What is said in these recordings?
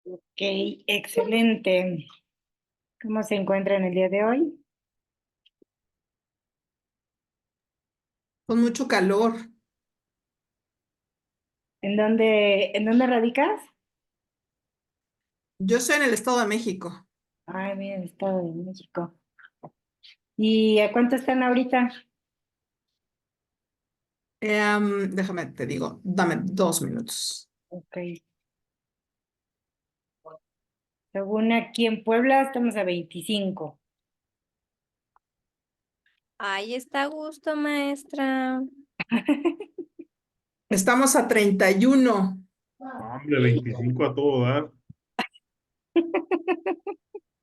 Ok, excelente. ¿Cómo se encuentra en el día de hoy? Con mucho calor. ¿En dónde radicas? Yo estoy en el Estado de México. Ay, mira, el Estado de México. ¿Y a cuánto están ahorita? Déjame, te digo, dame 2 minutos. Ok. Según aquí en Puebla, estamos a 25. Ahí está a gusto, maestra. Estamos a 31. Hombre, 25 a todo dar.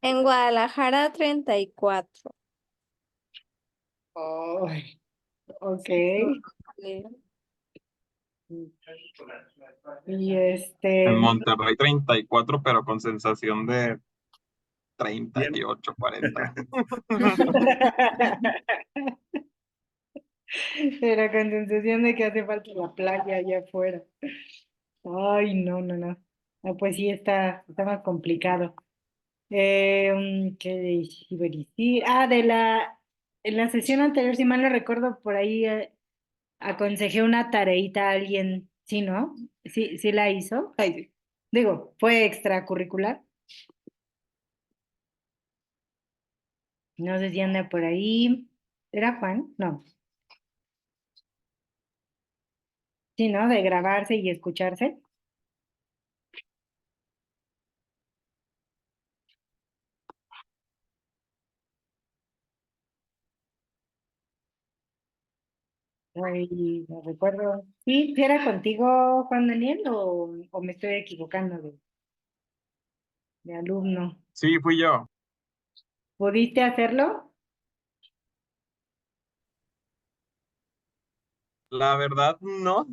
En Guadalajara 34. Ay, ok. Vale. Y En Monterrey 34, pero con sensación de treinta Bien. y ocho 40. Era con sensación de que hace falta la playa allá afuera. Ay, no, no, no. No, pues sí, está más complicado. ¿Qué les iba a decir? En la sesión anterior, si mal no recuerdo, por ahí aconsejé una tareita a alguien, ¿sí, no? Sí, sí la hizo. Ay, sí. Digo, fue extracurricular. No sé si anda por ahí. ¿Era Juan? No. Sí, ¿no? De grabarse y escucharse. Ay, no recuerdo. ¿Sí? ¿Sí era contigo, Juan Daniel, o me estoy equivocando de alumno? Sí, fui yo. ¿Pudiste hacerlo? La verdad, no.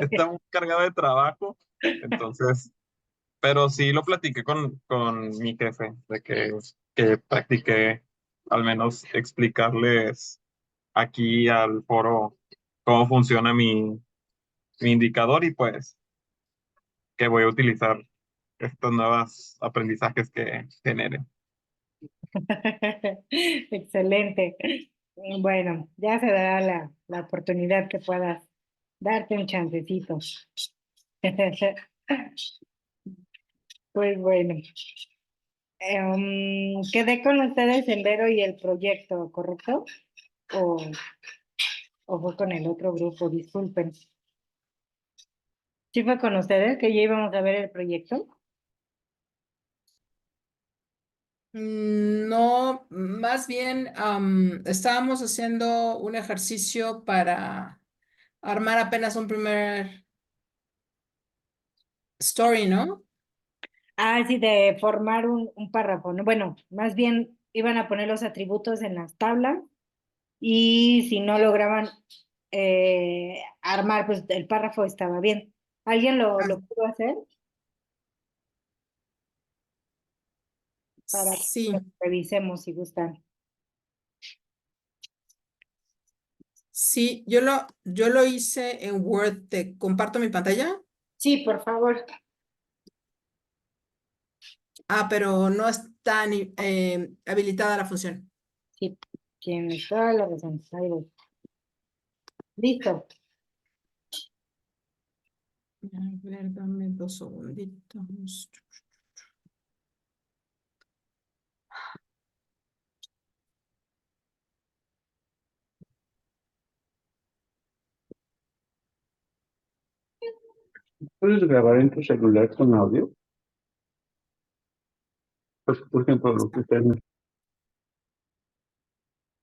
Está muy cargado de trabajo. Entonces, pero sí lo platiqué con mi jefe, de que practiqué al menos explicarles aquí al foro cómo funciona mi indicador y pues que voy a utilizar estos nuevos aprendizajes que genere. Excelente. Bueno, ya se dará la oportunidad que puedas darte un chancecito. Pues bueno, quedé con ustedes en Vero y el proyecto, ¿correcto? O, o fue con el otro grupo, disculpen. ¿Sí fue con ustedes que ya íbamos a ver el proyecto? No, más bien estábamos haciendo un ejercicio para armar apenas un primer story, ¿no? Ah, sí, de formar un párrafo, ¿no? Bueno, más bien iban a poner los atributos en las tablas y si no lograban armar, pues el párrafo estaba bien. ¿Alguien Ah, lo pudo hacer para sí, que revisemos si gustan? sí, yo lo hice en Word. ¿Te comparto mi pantalla? Sí, por favor. Ah, pero no está ni, habilitada la función. Sí, tienes toda la razón. Ahí voy. Listo. A ver, dame 2 segunditos. ¿Puedes grabar en tu celular con audio? Pues, por ejemplo, lo que están.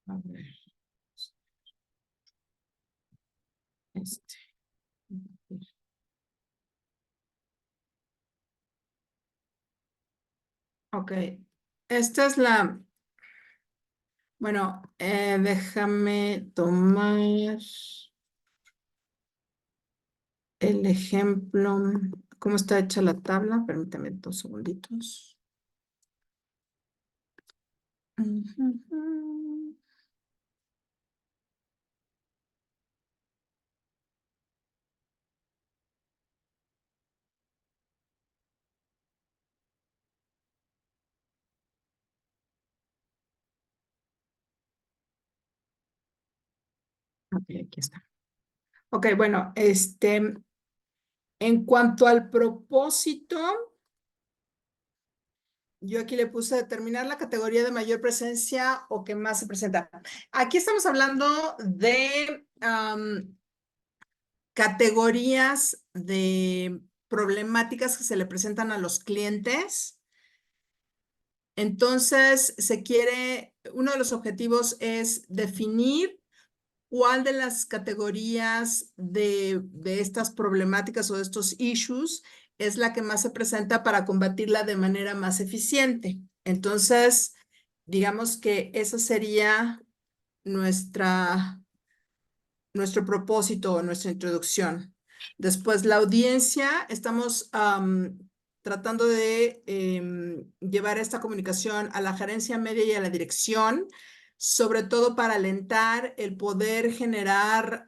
A ver, este. Ok, esta es bueno, déjame tomar el ejemplo. ¿Cómo está hecha la tabla? Permítame 2 segunditos. Ujujú. Ok, aquí está. Ok, bueno, en cuanto al propósito, yo aquí le puse determinar la categoría de mayor presencia o que más se presenta. Aquí estamos hablando de categorías de problemáticas que se le presentan a los clientes. Entonces, uno de los objetivos es definir cuál de las categorías de estas problemáticas o de estos issues es la que más se presenta para combatirla de manera más eficiente. Entonces, digamos que esa sería nuestro propósito o nuestra introducción. Después, la audiencia, estamos tratando de llevar esta comunicación a la gerencia media y a la dirección, sobre todo para alentar el poder generar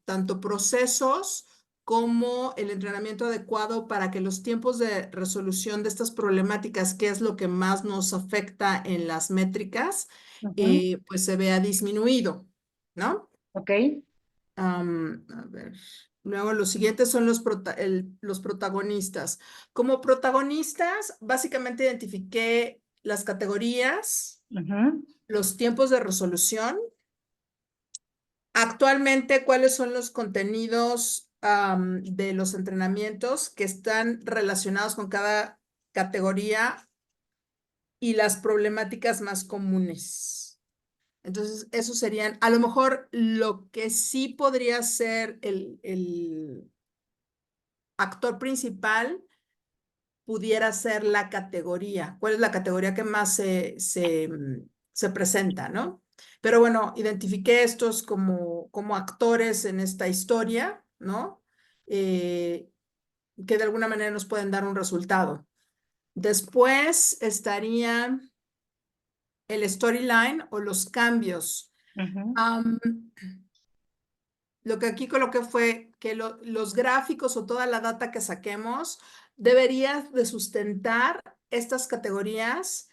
tanto procesos como el entrenamiento adecuado para que los tiempos de resolución de estas problemáticas, que es lo que más nos afecta en las métricas, pues se vea disminuido, ¿no? Ok. A ver. Luego los siguientes son los protagonistas. Como protagonistas, básicamente identifiqué las categorías, Ujú. los tiempos de resolución. Actualmente, ¿cuáles son los contenidos de los entrenamientos que están relacionados con cada categoría y las problemáticas más comunes? Entonces, esos serían, a lo mejor lo que sí podría ser el actor principal pudiera ser la categoría. ¿Cuál es la categoría que más se presenta, no? Pero bueno, identifiqué estos como actores en esta historia, ¿no? Que de alguna manera nos pueden dar un resultado. Después estaría el storyline o los cambios. Ujú. Lo que aquí coloqué fue que los gráficos o toda la data que saquemos debería de sustentar estas categorías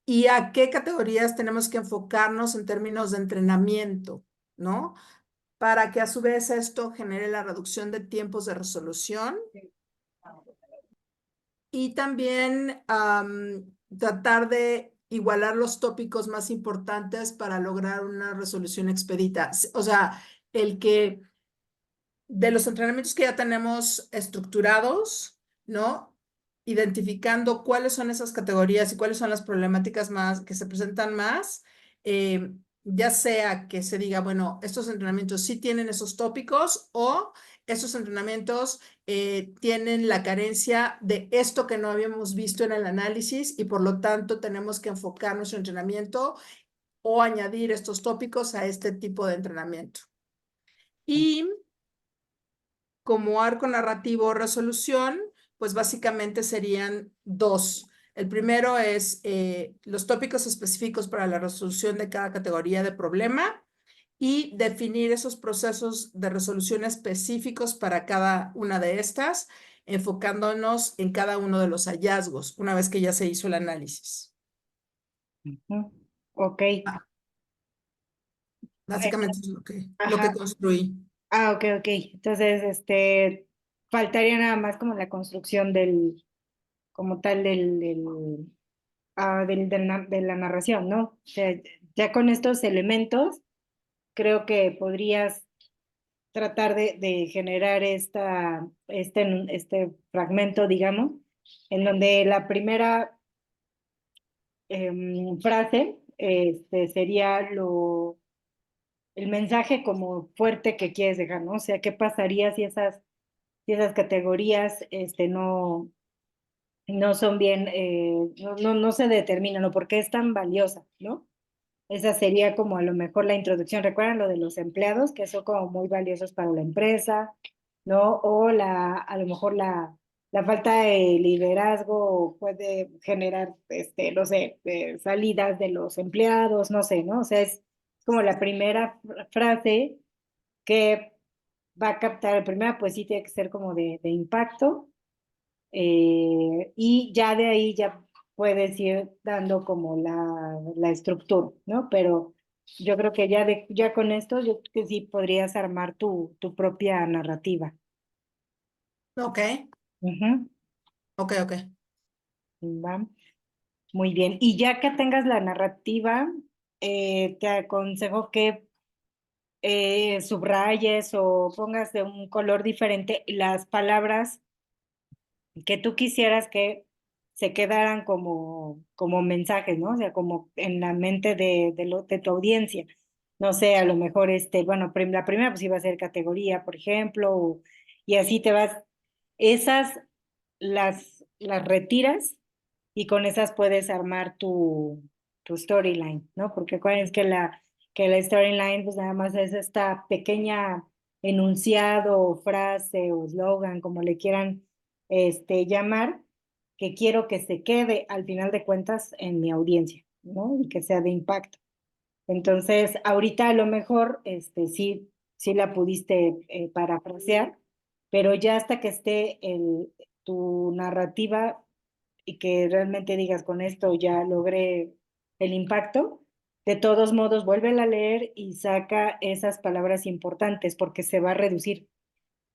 y a qué categorías tenemos que enfocarnos en términos de entrenamiento, ¿no? Para que a su vez esto genere la reducción de tiempos de resolución y también tratar de igualar los tópicos más importantes para lograr una resolución expedita. O sea, el que de los entrenamientos que ya tenemos estructurados, ¿no? Identificando cuáles son esas categorías y cuáles son las problemáticas más que se presentan más, ya sea que se diga, bueno, estos entrenamientos sí tienen esos tópicos o estos entrenamientos tienen la carencia de esto que no habíamos visto en el análisis y por lo tanto tenemos que enfocar nuestro entrenamiento o añadir estos tópicos a este tipo de entrenamiento. Y como arco narrativo o resolución, pues básicamente serían dos. El primero es los tópicos específicos para la resolución de cada categoría de problema y definir esos procesos de resolución específicos para cada una de estas, enfocándonos en cada uno de los hallazgos una vez que ya se hizo el análisis. Ujú. Ok. Básicamente es lo que Ajá. construí. Ah, ok, ok. Entonces, faltaría nada más como la construcción como tal de la narración, ¿no? O sea, ya con estos elementos, creo que podrías tratar de generar este fragmento, digamos, en donde la primera frase, sería el mensaje como fuerte que quieres dejar, ¿no? O sea, ¿qué pasaría si esas categorías, no son bien, no se determinan, o por qué es tan valiosa, ¿no? Esa sería como a lo mejor la introducción. ¿Recuerdan lo de los empleados, que son como muy valiosos para la empresa, ¿no? O a lo mejor la falta de liderazgo puede generar, no sé, salidas de los empleados, no sé, ¿no? O sea, es como la primera frase que va a captar. Primera, pues sí tiene que ser como de impacto, y ya de ahí ya puedes ir dando como la estructura, ¿no? Pero yo creo que ya con esto, yo creo que sí podrías armar tu propia narrativa. Ok, Ujú, ok, ok. va. Muy bien. Y ya que tengas la narrativa, te aconsejo que subrayes o pongas de un color diferente las palabras que tú quisieras que se quedaran como mensajes, ¿no? O sea, como en la mente de tu audiencia. No sé, a lo mejor, bueno, la primera pues iba a ser categoría, por ejemplo, y así te vas. Esas las retiras y con esas puedes armar tu storyline, ¿no? Porque acuérdense que la storyline pues nada más es esta pequeña enunciado o frase o eslogan, como le quieran llamar, que quiero que se quede al final de cuentas en mi audiencia, ¿no? Y que sea de impacto. Entonces, ahorita a lo mejor, sí la pudiste parafrasear, pero ya hasta que esté tu narrativa y que realmente digas con esto ya logré el impacto, de todos modos, vuélvela a leer y saca esas palabras importantes porque se va a reducir.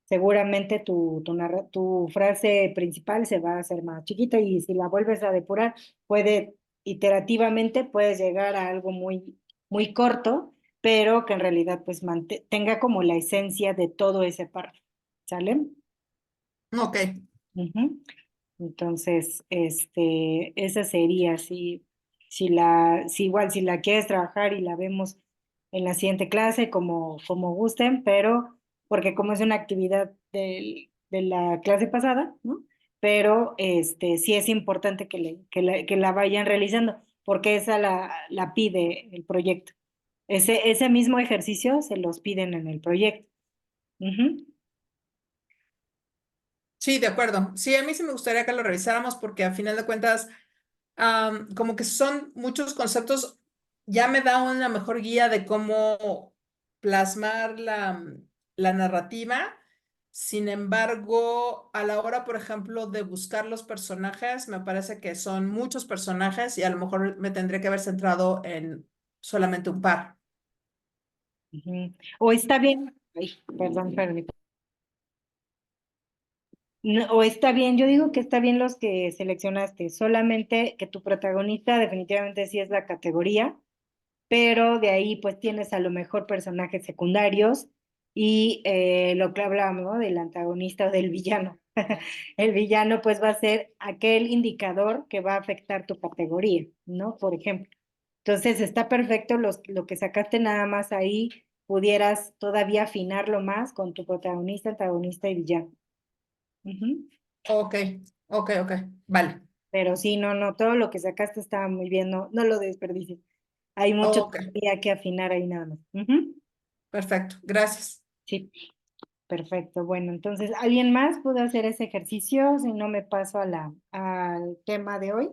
Seguramente tu frase principal se va a hacer más chiquita y si la vuelves a depurar, iterativamente puedes llegar a algo muy, muy corto, pero que en realidad pues tenga como la esencia de todo ese párrafo. ¿Sale? Ok, Ujú. Entonces, esa sería, si igual, si la quieres trabajar y la vemos en la siguiente clase, como gusten, pero, porque como es una actividad de la clase pasada, ¿no? Pero, sí es importante que la vayan realizando, porque esa la pide el proyecto. Ese mismo ejercicio se los piden en el proyecto. Ujú. sí, de acuerdo. Sí, a mí sí me gustaría que lo revisáramos porque a final de cuentas, como que son muchos conceptos, ya me da una mejor guía de cómo plasmar la narrativa. Sin embargo, a la hora, por ejemplo, de buscar los personajes, me parece que son muchos personajes y a lo mejor me tendría que haber centrado en solamente un par. Ujú. O está bien, ay, perdón, permítame. O está bien, yo digo que está bien los que seleccionaste, solamente que tu protagonista definitivamente sí es la categoría, pero de ahí pues tienes a lo mejor personajes secundarios y lo que hablábamos, ¿no? Del antagonista o del villano. El villano pues va a ser aquel indicador que va a afectar tu categoría, ¿no? Por ejemplo. Entonces está perfecto lo que sacaste nada más ahí, pudieras todavía afinarlo más con tu protagonista, antagonista y villano. Ujú. Ok, ok, ok. Vale. Pero sí, no, no, todo lo que sacaste estaba muy bien, no lo desperdicies. Hay mucho Ok, todavía que afinar ahí nada más. Ujú. perfecto. Gracias. Sí, perfecto. Bueno, entonces, ¿alguien más pudo hacer ese ejercicio? Si no me paso al tema de hoy.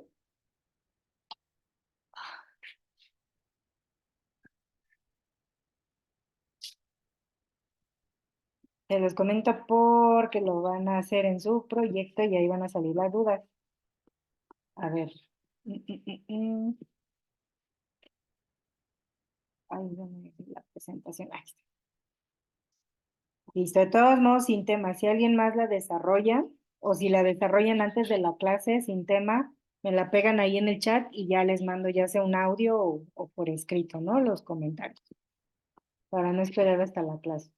Se los comento porque lo van a hacer en su proyecto y ahí van a salir las dudas. A ver. Mm, mm, mm. Ay, ¿dónde es la presentación? Ahí está. Listo, de todos modos, sin tema. Si alguien más la desarrolla o si la desarrollan antes de la clase sin tema, me la pegan ahí en el chat y ya les mando ya sea un audio o por escrito, ¿no? Los comentarios, para no esperar hasta la clase.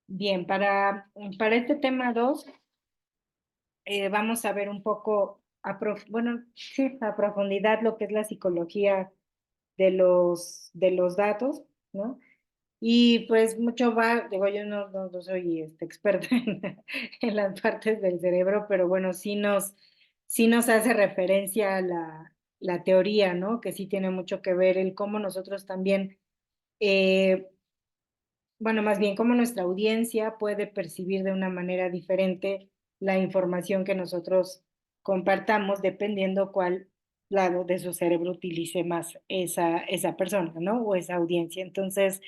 Bien, para este tema 2 vamos a ver un poco, bueno, sí, a profundidad lo que es la psicología de los datos, ¿no? Y pues mucho digo, yo no soy experta en las partes del cerebro, pero bueno, sí nos hace referencia a la teoría, ¿no? Que sí tiene mucho que ver el cómo nosotros también, eh, bueno, más bien cómo nuestra audiencia puede percibir de una manera diferente la información que nosotros compartamos dependiendo cuál lado de su cerebro utilice más esa persona, ¿no? O esa audiencia. Entonces,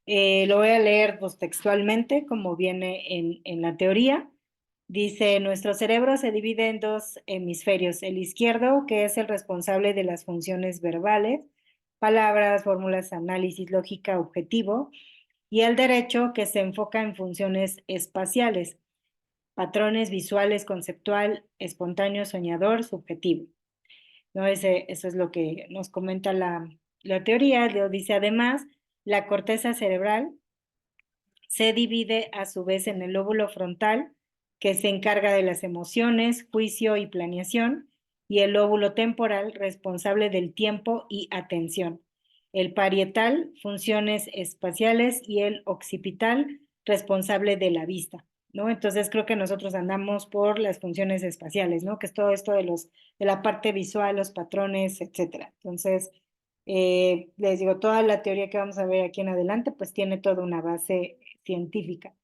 Lo voy a leer pues, textualmente, como viene en la teoría. Dice, nuestro cerebro se divide en dos hemisferios, el izquierdo, que es el responsable de las funciones verbales, palabras, fórmulas, análisis, lógica, objetivo, y el derecho, que se enfoca en funciones espaciales, patrones visuales, conceptual, espontáneo, soñador, subjetivo. ¿No? Eso es lo que nos comenta la teoría. Dice, además, la corteza cerebral se divide a su vez en el lóbulo frontal, que se encarga de las emociones, juicio y planeación, y el lóbulo temporal, responsable del tiempo y atención. El parietal, funciones espaciales, y el occipital, responsable de la vista, ¿no? Entonces creo que nosotros andamos por las funciones espaciales, ¿no? Que es todo esto de la parte visual, los patrones, etcétera. Entonces, les digo, toda la teoría que vamos a ver aquí en adelante, pues tiene toda una base científica.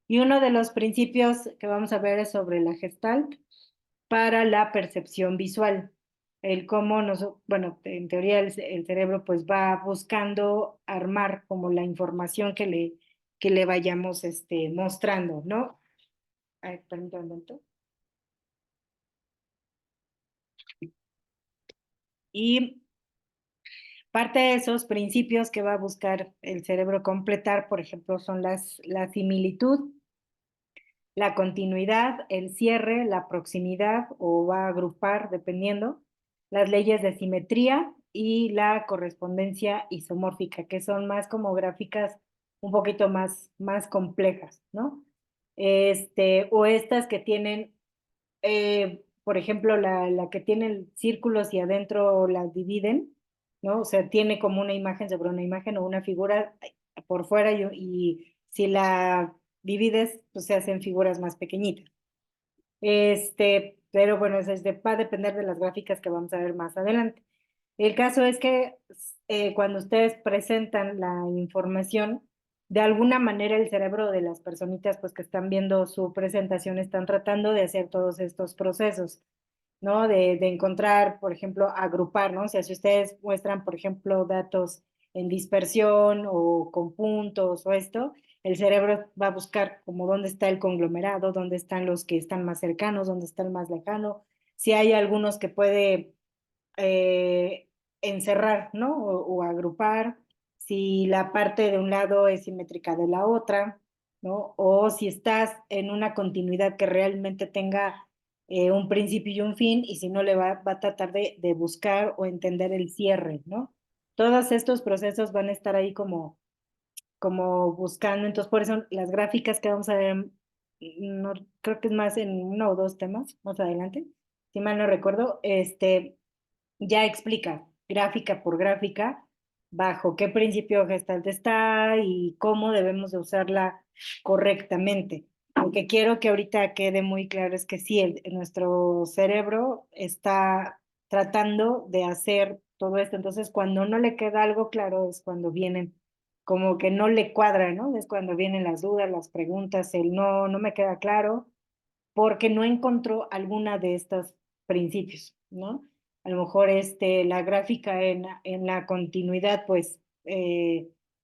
Y uno de los principios que vamos a ver es sobre la Gestalt para la percepción visual. El cómo bueno, en teoría el cerebro pues va buscando armar como la información que le vayamos mostrando, ¿no? Ay, permítame un momento. Y parte de esos principios que va a buscar el cerebro completar, por ejemplo, son la similitud, la continuidad, el cierre, la proximidad, o va a agrupar, dependiendo, las leyes de simetría y la correspondencia isomórfica, que son más como gráficas un poquito más complejas, ¿no? O estas que tienen, por ejemplo, la que tiene círculos y adentro las dividen, ¿no? O sea, tiene como una imagen sobre una imagen o una figura por fuera y si la divides, pues se hacen figuras más pequeñitas. Pero bueno, va a depender de las gráficas que vamos a ver más adelante. El caso es que cuando ustedes presentan la información, de alguna manera el cerebro de las personitas pues que están viendo su presentación están tratando de hacer todos estos procesos, ¿no? De encontrar, por ejemplo, agrupar, ¿no? O sea, si ustedes muestran, por ejemplo, datos en dispersión o con puntos o esto, el cerebro va a buscar como dónde está el conglomerado, dónde están los que están más cercanos, dónde está el más lejano, si hay algunos que puede eh, encerrar, ¿no? O agrupar, si la parte de un lado es simétrica de la otra, ¿no? O si estás en una continuidad que realmente tenga un principio y un fin, y si no va a tratar de buscar o entender el cierre, ¿no? Todos estos procesos van a estar ahí como buscando, entonces por eso las gráficas que vamos a ver, no, creo que es más en uno o dos temas más adelante, si mal no recuerdo, ya explica gráfica por gráfica bajo qué principio Gestalt está y cómo debemos de usarla correctamente. Lo que quiero que ahorita quede muy claro es que sí, nuestro cerebro está tratando de hacer todo esto. Entonces, cuando no le queda algo claro es cuando vienen, como que no le cuadra, ¿no? Es cuando vienen las dudas, las preguntas, el no me queda claro, porque no encontró alguna de estos principios, ¿no? A lo mejor la gráfica en la continuidad, pues,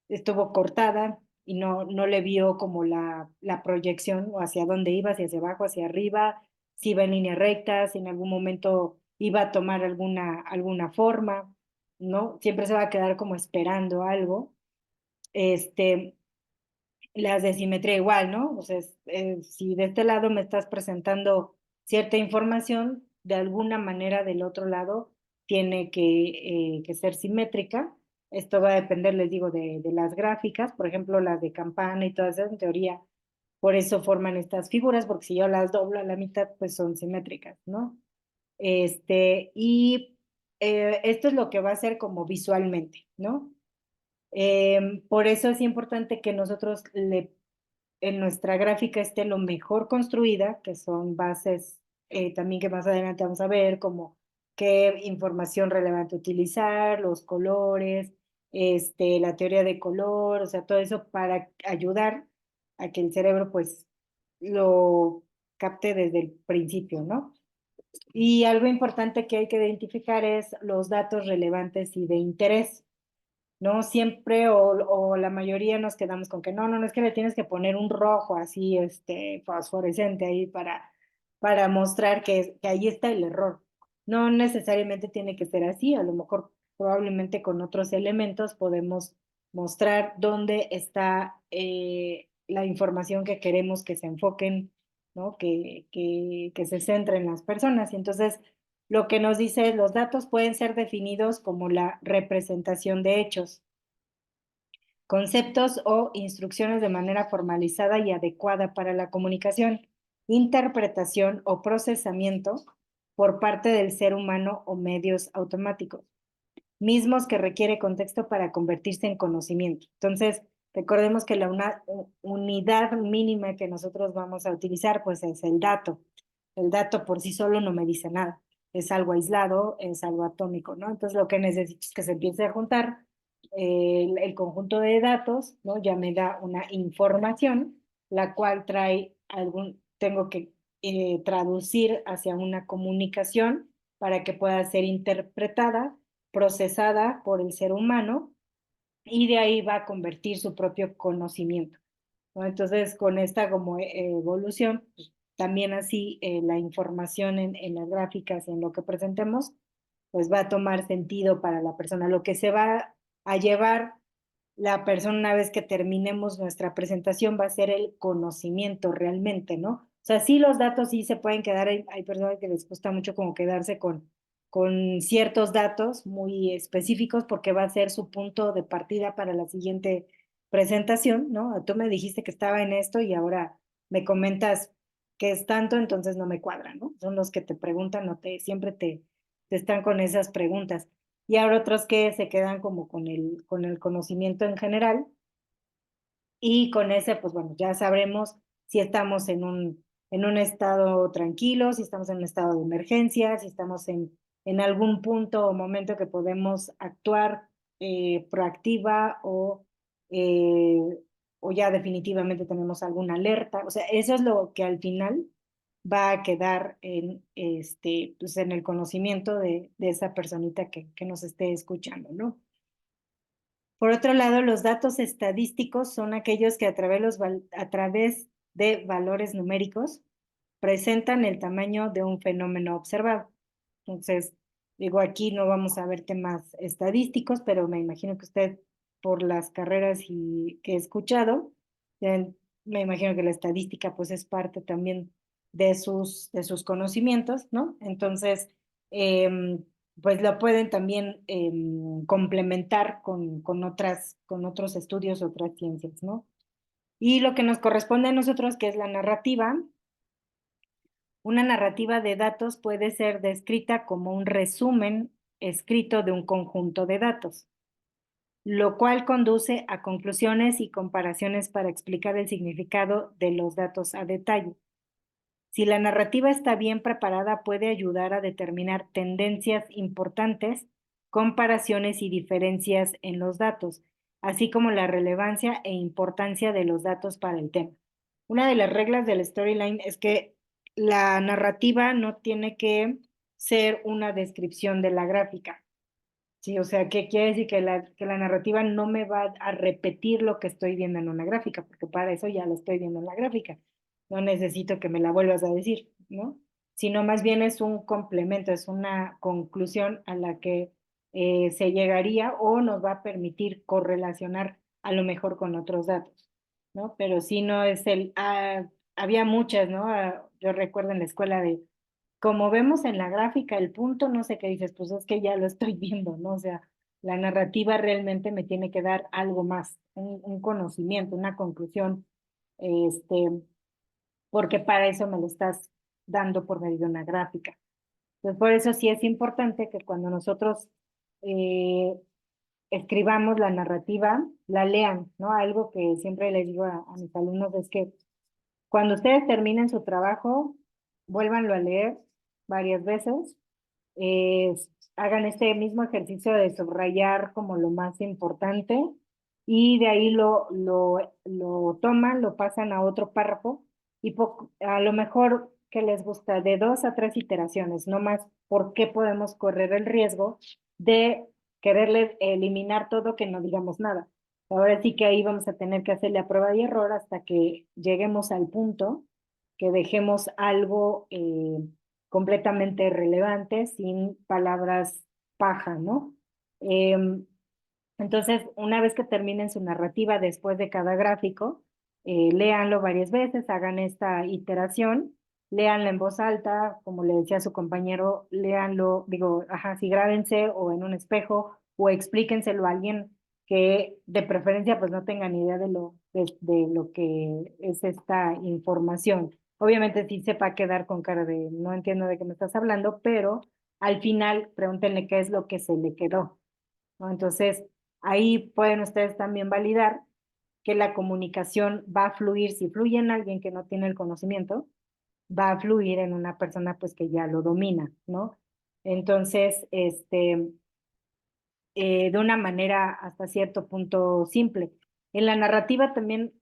estuvo cortada y no le vio como la proyección o hacia dónde iba, si hacia abajo, hacia arriba, si iba en línea recta, si en algún momento iba a tomar alguna forma, ¿no? Siempre se va a quedar como esperando algo. Este, las de simetría igual, ¿no? O sea, si de este lado me estás presentando cierta información, de alguna manera del otro lado tiene que ser simétrica. Esto va a depender, les digo, de las gráficas, por ejemplo, las de campana y todas esas, en teoría, por eso forman estas figuras, porque si yo las doblo a la mitad, pues son simétricas, ¿no? Y esto es lo que va a ser como visualmente, ¿no? Por eso es importante que nosotros en nuestra gráfica esté lo mejor construida, que son bases también que más adelante vamos a ver, como qué información relevante utilizar, los colores, la teoría de color, o sea, todo eso para ayudar a que el cerebro pues lo capte desde el principio, ¿no? Y algo importante que hay que identificar es los datos relevantes y de interés. No siempre o la mayoría nos quedamos con que no, es que le tienes que poner un rojo así, fosforescente ahí para mostrar que ahí está el error. No necesariamente tiene que ser así, a lo mejor probablemente con otros elementos podemos mostrar dónde está la información que queremos que se enfoquen, ¿no? Que se centren las personas. Y entonces, lo que nos dice, los datos pueden ser definidos como la representación de hechos, conceptos o instrucciones de manera formalizada y adecuada para la comunicación, interpretación o procesamiento por parte del ser humano o medios automáticos, mismos que requiere contexto para convertirse en conocimiento. Entonces, recordemos que la unidad mínima que nosotros vamos a utilizar, pues es el dato. El dato por sí solo no me dice nada. Es algo aislado, es algo atómico, ¿no? Entonces, lo que necesito es que se empiece a juntar el conjunto de datos, ¿no? Ya me da una información, la cual trae tengo que traducir hacia una comunicación para que pueda ser interpretada, procesada por el ser humano y de ahí va a convertir su propio conocimiento, ¿no? Entonces, con esta como evolución, pues, también así la información en las gráficas y en lo que presentemos, pues va a tomar sentido para la persona. Lo que se va a llevar la persona una vez que terminemos nuestra presentación va a ser el conocimiento realmente, ¿no? O sea, sí los datos sí se pueden quedar, hay personas que les gusta mucho como quedarse con ciertos datos muy específicos porque va a ser su punto de partida para la siguiente presentación, ¿no? Tú me dijiste que estaba en esto y ahora me comentas que es tanto, entonces no me cuadra, ¿no? Son los que te preguntan o siempre te están con esas preguntas. Y habrá otros que se quedan como con el conocimiento en general y con ese, pues bueno, ya sabremos si estamos en un estado tranquilo, si estamos en un estado de emergencia, si estamos en algún punto o momento que podemos actuar proactiva eh, o ya definitivamente tenemos alguna alerta. O sea, eso es lo que al final va a quedar pues en el conocimiento de esa personita que nos esté escuchando, ¿no? Por otro lado, los datos estadísticos son aquellos que a través de valores numéricos presentan el tamaño de un fenómeno observado. Entonces, digo, aquí no vamos a ver temas estadísticos, pero me imagino que usted, por las carreras que he escuchado, me imagino que la estadística pues es parte también de sus conocimientos, ¿no? Entonces, em, pues lo pueden también complementar con otros estudios, otras ciencias, ¿no? Y lo que nos corresponde a nosotros, que es la narrativa, una narrativa de datos puede ser descrita como un resumen escrito de un conjunto de datos, lo cual conduce a conclusiones y comparaciones para explicar el significado de los datos a detalle. Si la narrativa está bien preparada, puede ayudar a determinar tendencias importantes, comparaciones y diferencias en los datos, así como la relevancia e importancia de los datos para el tema. Una de las reglas del storyline es que la narrativa no tiene que ser una descripción de la gráfica. Sí, o sea, ¿qué quiere decir? Que la narrativa no me va a repetir lo que estoy viendo en una gráfica, porque para eso ya lo estoy viendo en la gráfica. No necesito que me la vuelvas a decir, ¿no? Sino más bien es un complemento, es una conclusión a la que se llegaría o nos va a permitir correlacionar a lo mejor con otros datos, ¿no? Pero si no es había muchas, ¿no? Yo recuerdo en la escuela de como vemos en la gráfica, el punto, no sé qué dices, pues es que ya lo estoy viendo, ¿no? O sea, la narrativa realmente me tiene que dar algo más, un conocimiento, una conclusión, este, porque para eso me lo estás dando por medio de una gráfica. Entonces, por eso sí es importante que cuando nosotros eh, escribamos la narrativa, la lean, ¿no? Algo que siempre les digo a mis alumnos es que cuando ustedes terminen su trabajo, vuélvanlo a leer varias veces, eh, hagan este mismo ejercicio de subrayar como lo más importante y de ahí lo toman, lo pasan a otro párrafo y a lo mejor que les gusta de 2 a 3 iteraciones, no más, porque podemos correr el riesgo de quererle eliminar todo, que no digamos nada. Ahora sí que ahí vamos a tener que hacerle a prueba y error hasta que lleguemos al punto que dejemos algo completamente relevante sin palabras paja, ¿no? Em, entonces, una vez que terminen su narrativa después de cada gráfico, léanlo varias veces, hagan esta iteración, léanlo en voz alta, como le decía a su compañero, léanlo, digo, ajá, sí, grábense o en un espejo o explíquenselo a alguien que de preferencia pues no tenga ni idea de lo que es esta información. Obviamente sí sepa quedar con cara de no entiendo de qué me estás hablando, pero al final pregúntenle qué es lo que se le quedó, ¿no? Entonces, ahí pueden ustedes también validar que la comunicación va a fluir, si fluye en alguien que no tiene el conocimiento, va a fluir en una persona pues que ya lo domina, ¿no? Entonces, de una manera hasta cierto punto simple. En la narrativa también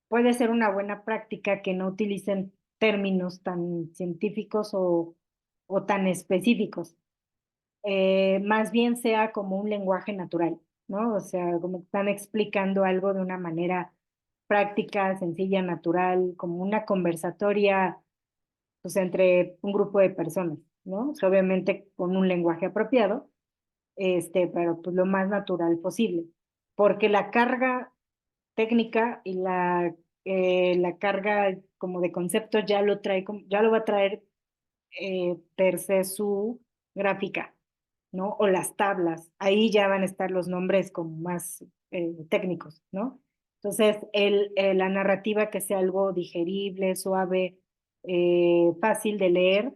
puede ser una buena práctica que no utilicen términos tan científicos o tan específicos, más bien sea como un lenguaje natural, ¿no? O sea, como que están explicando algo de una manera práctica, sencilla, natural, como una conversatoria, pues, entre un grupo de personas, ¿no? O sea, obviamente con un lenguaje apropiado, pero pues lo más natural posible, porque la carga técnica y la carga como de concepto ya lo trae, ya lo va a traer per se su gráfica, ¿no? O las tablas, ahí ya van a estar los nombres como más técnicos, ¿no? Entonces, la narrativa que sea algo digerible, suave, fácil de leer,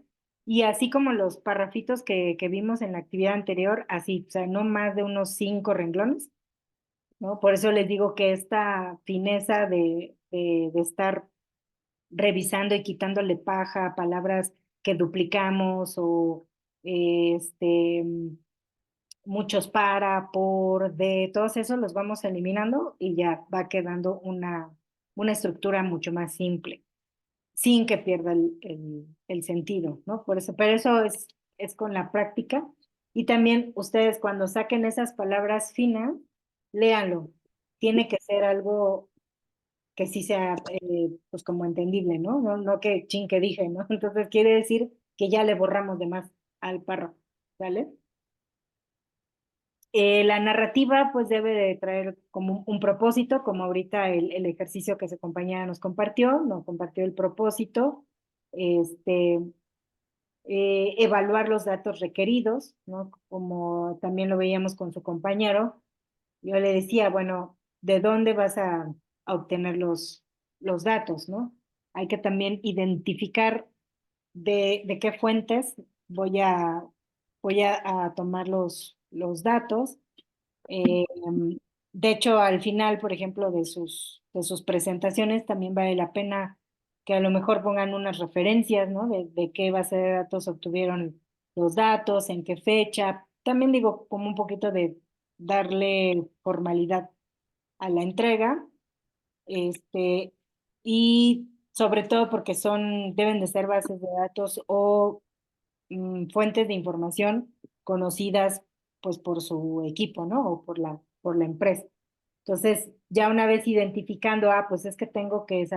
y así como los parrafitos que vimos en la actividad anterior, así, o sea, no más de unos 5 renglones, ¿no? Por eso les digo que esta fineza de estar revisando y quitándole paja a palabras que duplicamos o muchos para, por, de, todos esos los vamos eliminando y ya va quedando una estructura mucho más simple, sin que pierda el sentido, ¿no? Por eso, pero eso es con la práctica. Y también ustedes cuando saquen esas palabras finas, léanlo. Tiene que ser algo que sí sea, pues como entendible, ¿no? No, no que chin que dije, ¿no? Entonces quiere decir que ya le borramos de más al párrafo, ¿vale? La narrativa pues debe de traer como un propósito, como ahorita el ejercicio que su compañera nos compartió el propósito, este, evaluar los datos requeridos, ¿no? Como también lo veíamos con su compañero, yo le decía, bueno, ¿de dónde vas a obtener los datos, ¿no? Hay que también identificar de qué fuentes voy a tomar los datos. Eh, de hecho, al final, por ejemplo, de sus presentaciones, también vale la pena que a lo mejor pongan unas referencias, ¿no? De qué base de datos obtuvieron los datos, en qué fecha. También digo, como un poquito de darle formalidad a la entrega, este, y sobre todo porque deben de ser bases de datos o fuentes de información conocidas pues por su equipo, ¿no? O por la empresa. Entonces, ya una vez identificando, pues es que tengo que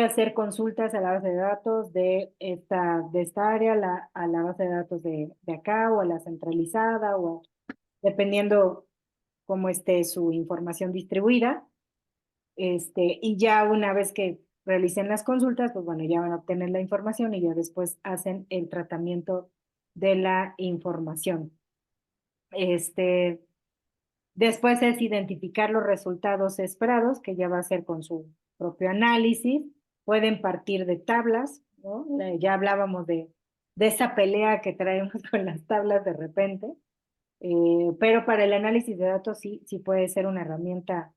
hacer consultas a la base de datos de esta área, a la base de datos de acá, o a la centralizada, dependiendo cómo esté su información distribuida. Y ya una vez que realicen las consultas, pues bueno, ya van a obtener la información y ya después hacen el tratamiento de la información. Después es identificar los resultados esperados, que ya va a ser con su propio análisis. Pueden partir de tablas, ¿no? Ya hablábamos de esa pelea que traemos con las tablas de repente, pero para el análisis de datos sí puede ser una herramienta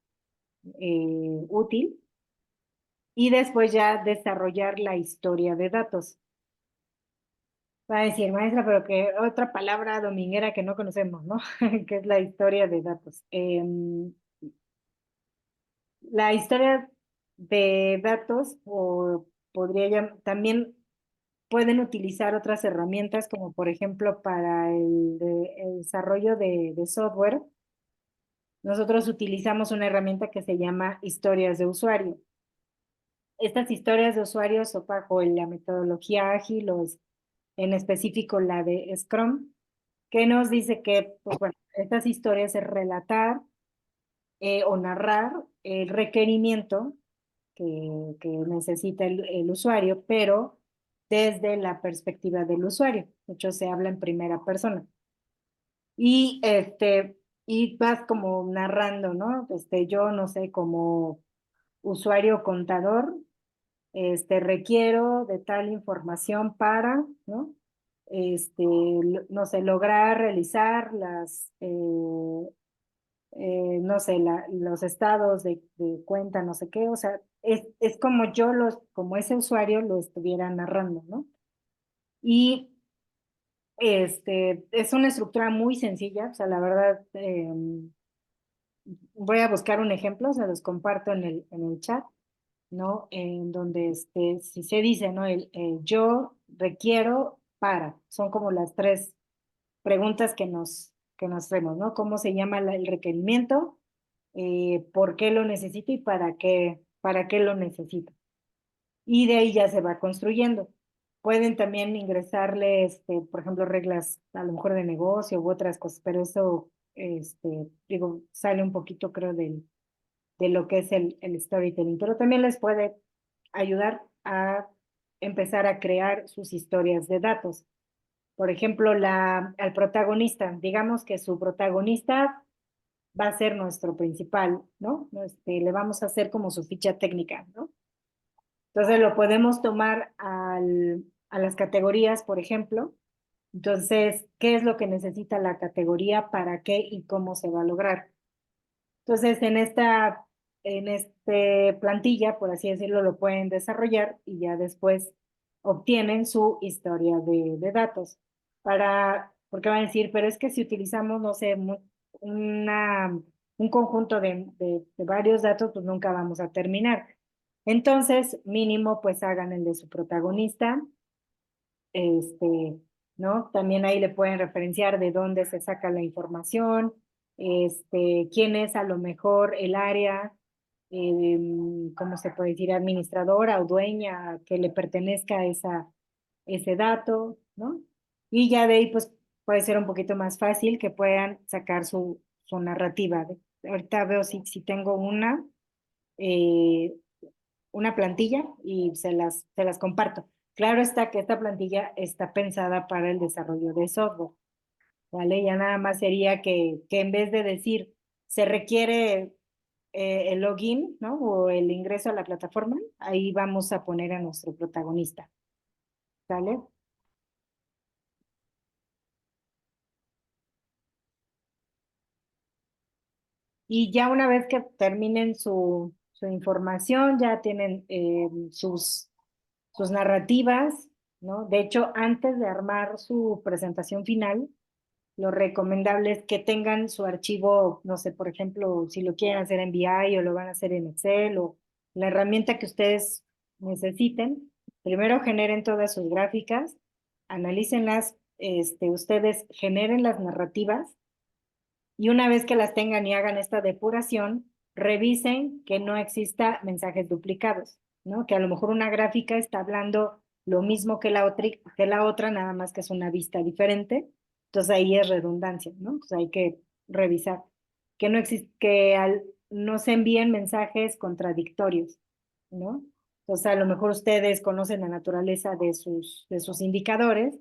útil. Y después ya desarrollar la historia de datos. Va a decir, maestra, pero que otra palabra dominguera que no conocemos, ¿no? Que es la historia de datos. La historia de datos, o también pueden utilizar otras herramientas como por ejemplo para el desarrollo de software. Nosotros utilizamos una herramienta que se llama historias de usuario. Estas historias de usuario son bajo la metodología ágil o en específico la de Scrum, que nos dice que, pues bueno, estas historias es relatar o narrar el requerimiento que necesita el usuario, pero desde la perspectiva del usuario. De hecho, se habla en primera persona. Y, y vas como narrando, ¿no? Yo no sé, como usuario contador, requiero de tal información para, ¿no? No sé, lograr realizar no sé, los estados de cuenta, no sé qué, o sea, es como como ese usuario lo estuviera narrando, ¿no? Y es una estructura muy sencilla, o sea, la verdad, voy a buscar un ejemplo, se los comparto en el chat, ¿no? En donde si se dice, ¿no? Yo requiero para, son como las tres preguntas que nos hacemos, ¿no? ¿Cómo se llama el requerimiento? ¿Por qué lo necesito y para qué lo necesito? Y de ahí ya se va construyendo. Pueden también ingresarle, por ejemplo, reglas a lo mejor de negocio u otras cosas, pero eso, digo, sale un poquito, creo, de lo que es el storytelling, pero también les puede ayudar a empezar a crear sus historias de datos. Por ejemplo, al protagonista, digamos que su protagonista va a ser nuestro principal, ¿no? Le vamos a hacer como su ficha técnica, ¿no? Entonces lo podemos tomar a las categorías, por ejemplo. Entonces, ¿qué es lo que necesita la categoría? ¿Para qué y cómo se va a lograr? Entonces, en este plantilla, por así decirlo, lo pueden desarrollar y ya después obtienen su historia de datos. Porque van a decir, pero es que si utilizamos, no sé, un conjunto de varios datos, pues nunca vamos a terminar. Entonces, mínimo, pues hagan el de su protagonista, ¿no? También ahí le pueden referenciar de dónde se saca la información, quién es a lo mejor el área, ¿cómo se puede decir? Administradora o dueña que le pertenezca a ese dato, ¿no? Y ya de ahí, pues, puede ser un poquito más fácil que puedan sacar su narrativa. Ahorita veo si tengo eh, una plantilla y se las comparto. Claro está que esta plantilla está pensada para el desarrollo de software, ¿vale? Ya nada más sería que en vez de decir se requiere el login, ¿no? O el ingreso a la plataforma, ahí vamos a poner a nuestro protagonista, ¿vale? Y ya una vez que terminen su información, ya tienen sus narrativas, ¿no? De hecho, antes de armar su presentación final, lo recomendable es que tengan su archivo, no sé, por ejemplo, si lo quieren hacer en VI o lo van a hacer en Excel o la herramienta que ustedes necesiten. Primero generen todas sus gráficas, analícenlas, ustedes generen las narrativas y una vez que las tengan y hagan esta depuración, revisen que no exista mensajes duplicados, ¿no? Que a lo mejor una gráfica está hablando lo mismo que la otra, nada más que es una vista diferente. Entonces ahí es redundancia, ¿no? Entonces hay que revisar que no existe, no se envíen mensajes contradictorios, ¿no? Entonces a lo mejor ustedes conocen la naturaleza de sus indicadores,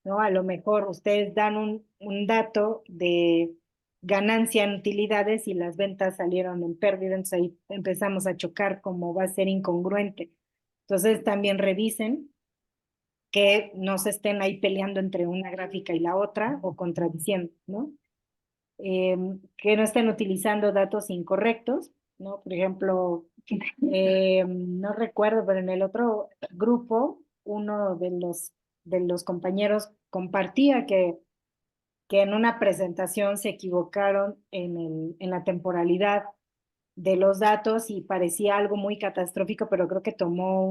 ¿no? A lo mejor ustedes dan un dato de ganancia en utilidades y las ventas salieron en pérdida, entonces ahí empezamos a chocar como va a ser incongruente. Entonces también revisen que no se estén ahí peleando entre una gráfica y la otra o contradiciendo, ¿no? Que no estén utilizando datos incorrectos, ¿no? Por ejemplo, no recuerdo, pero en el otro grupo, uno de los compañeros compartía que en una presentación se equivocaron en la temporalidad de los datos y parecía algo muy catastrófico, pero creo que tomó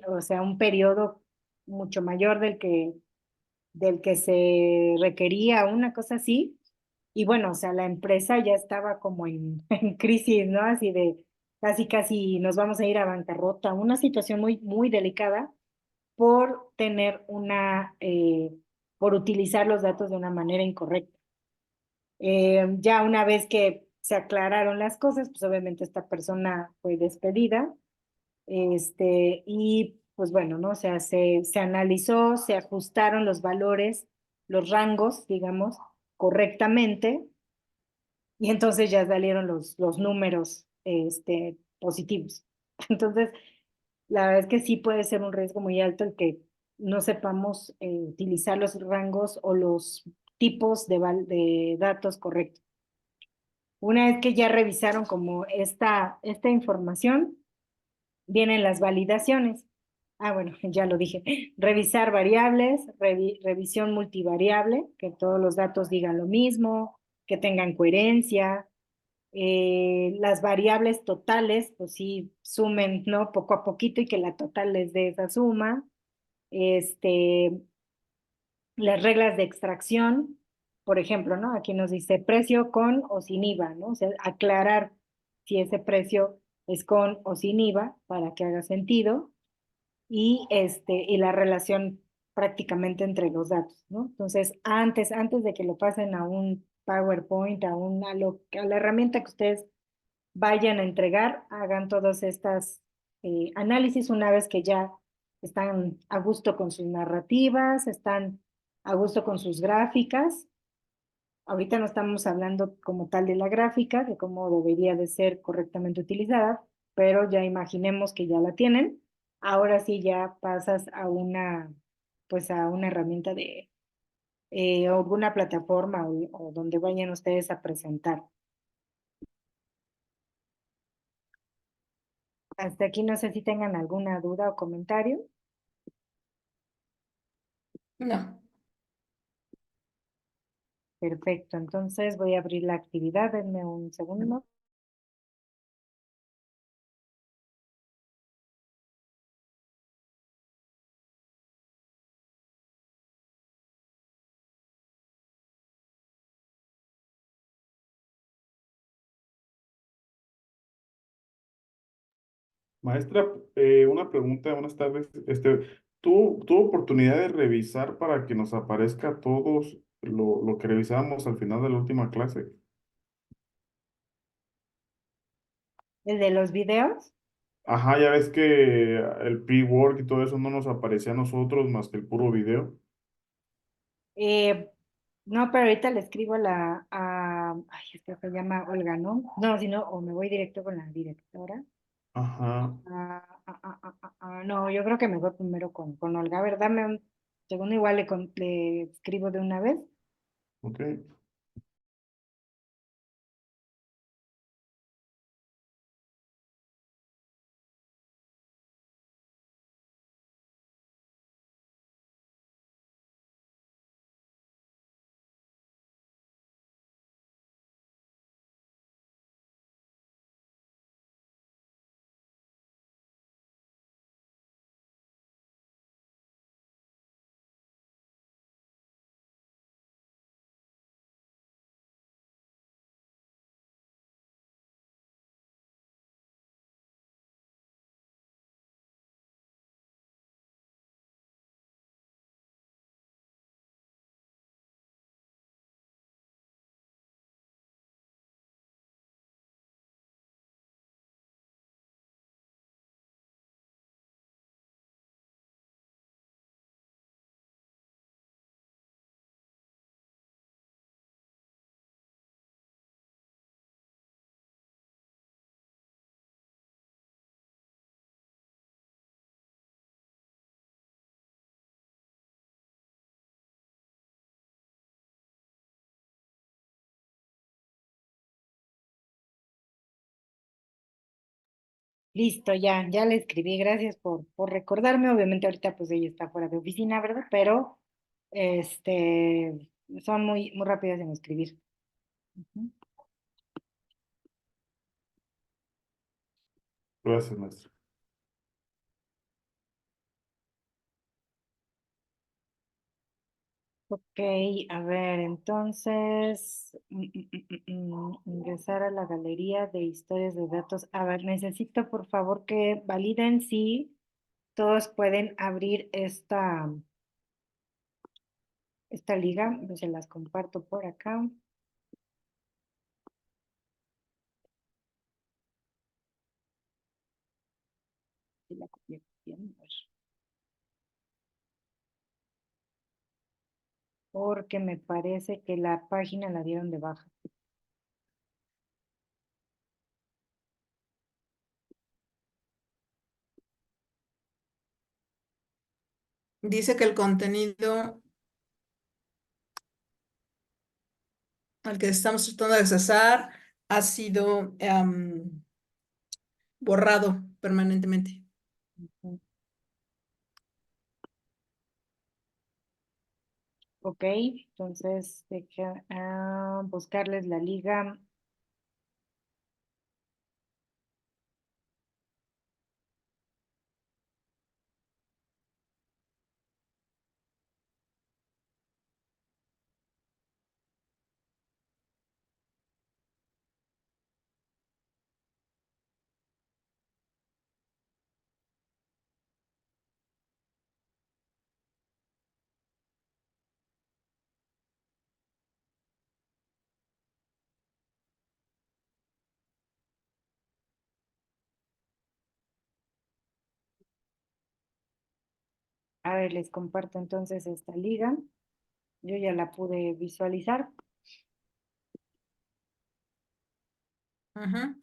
o sea, un periodo mucho mayor del que se requería, una cosa así. Y bueno, o sea, la empresa ya estaba como en crisis, ¿no? Así de casi, casi nos vamos a ir a bancarrota, una situación muy, muy delicada por tener por utilizar los datos de una manera incorrecta. Ya una vez que se aclararon las cosas, pues obviamente esta persona fue despedida, y pues bueno, ¿no? O sea, se analizó, se ajustaron los valores, los rangos, digamos, correctamente, y entonces ya salieron los números, positivos. Entonces, la verdad es que sí puede ser un riesgo muy alto el que no sepamos utilizar los rangos o los tipos de datos correctos. Una vez que ya revisaron como esta información, vienen las validaciones. Ah, bueno, ya lo dije. Revisar variables, revisión multivariable, que todos los datos digan lo mismo, que tengan coherencia. Las variables totales, pues sí, sumen, ¿no? Poco a poquito y que la total les dé esa suma. Este, las reglas de extracción, por ejemplo, ¿no? Aquí nos dice precio con o sin IVA, ¿no? O sea, aclarar si ese precio es con o sin IVA para que haga sentido y la relación prácticamente entre los datos, ¿no? Entonces, antes de que lo pasen a un PowerPoint, a la herramienta que ustedes vayan a entregar, hagan todas estas análisis una vez que ya están a gusto con sus narrativas, están a gusto con sus gráficas. Ahorita no estamos hablando como tal de la gráfica, de cómo debería de ser correctamente utilizada, pero ya imaginemos que ya la tienen. Ahora sí ya pasas pues a una herramienta o alguna plataforma o donde vayan ustedes a presentar. Hasta aquí no sé si tengan alguna duda o comentario. No. Perfecto, entonces voy a abrir la actividad, denme un segundo. Maestra, una pregunta, buenas tardes. ¿Tuvo oportunidad de revisar para que nos aparezca a todos lo que revisamos al final de la última clase? El de los videos. Ajá, ya ves que el pre-work y todo eso no nos aparecía a nosotros más que el puro video. eh, no, pero ahorita le escribo ay, es que se llama Olga, ¿no? No, si no, o me voy directo con la directora. Ajá, No, yo creo que mejor primero con Olga. A ver, dame un segundo, igual le escribo de una vez. ok. Listo, ya le escribí. Gracias por recordarme. Obviamente ahorita pues ella está fuera de oficina, ¿verdad? Pero son muy, muy rápidas en escribir. Ujú. Gracias, maestra. Ok, a ver, entonces, ingresar a la galería de historias de datos. A ver, necesito por favor que validen si todos pueden abrir esta liga. Pues se las comparto por acá. Y la copié bien, a ver. Porque me parece que la página la dieron de baja. Dice que el contenido al que estamos tratando de accesar ha sido borrado permanentemente. Ujú. Ok, entonces deja buscarles la liga. A ver, les comparto entonces esta liga. Yo ya la pude visualizar. Ujú.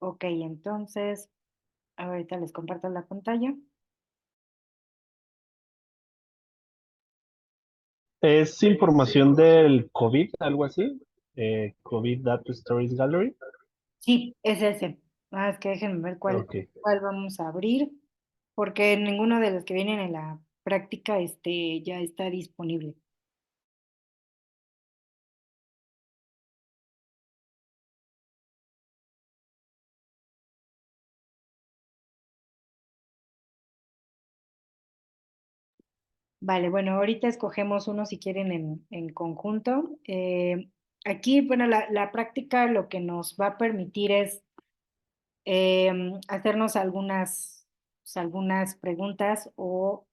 Ok, entonces, ahorita les comparto la pantalla. Es información del COVID, algo así. COVID Data Stories Gallery. Sí, es ese. Nada más que déjenme ver Ok. cuál vamos a abrir, porque ninguno de los que vienen en la práctica ya está disponible. Vale, bueno, ahorita escogemos uno si quieren en conjunto. Aquí, bueno, la práctica lo que nos va a permitir es hacernos algunas preguntas o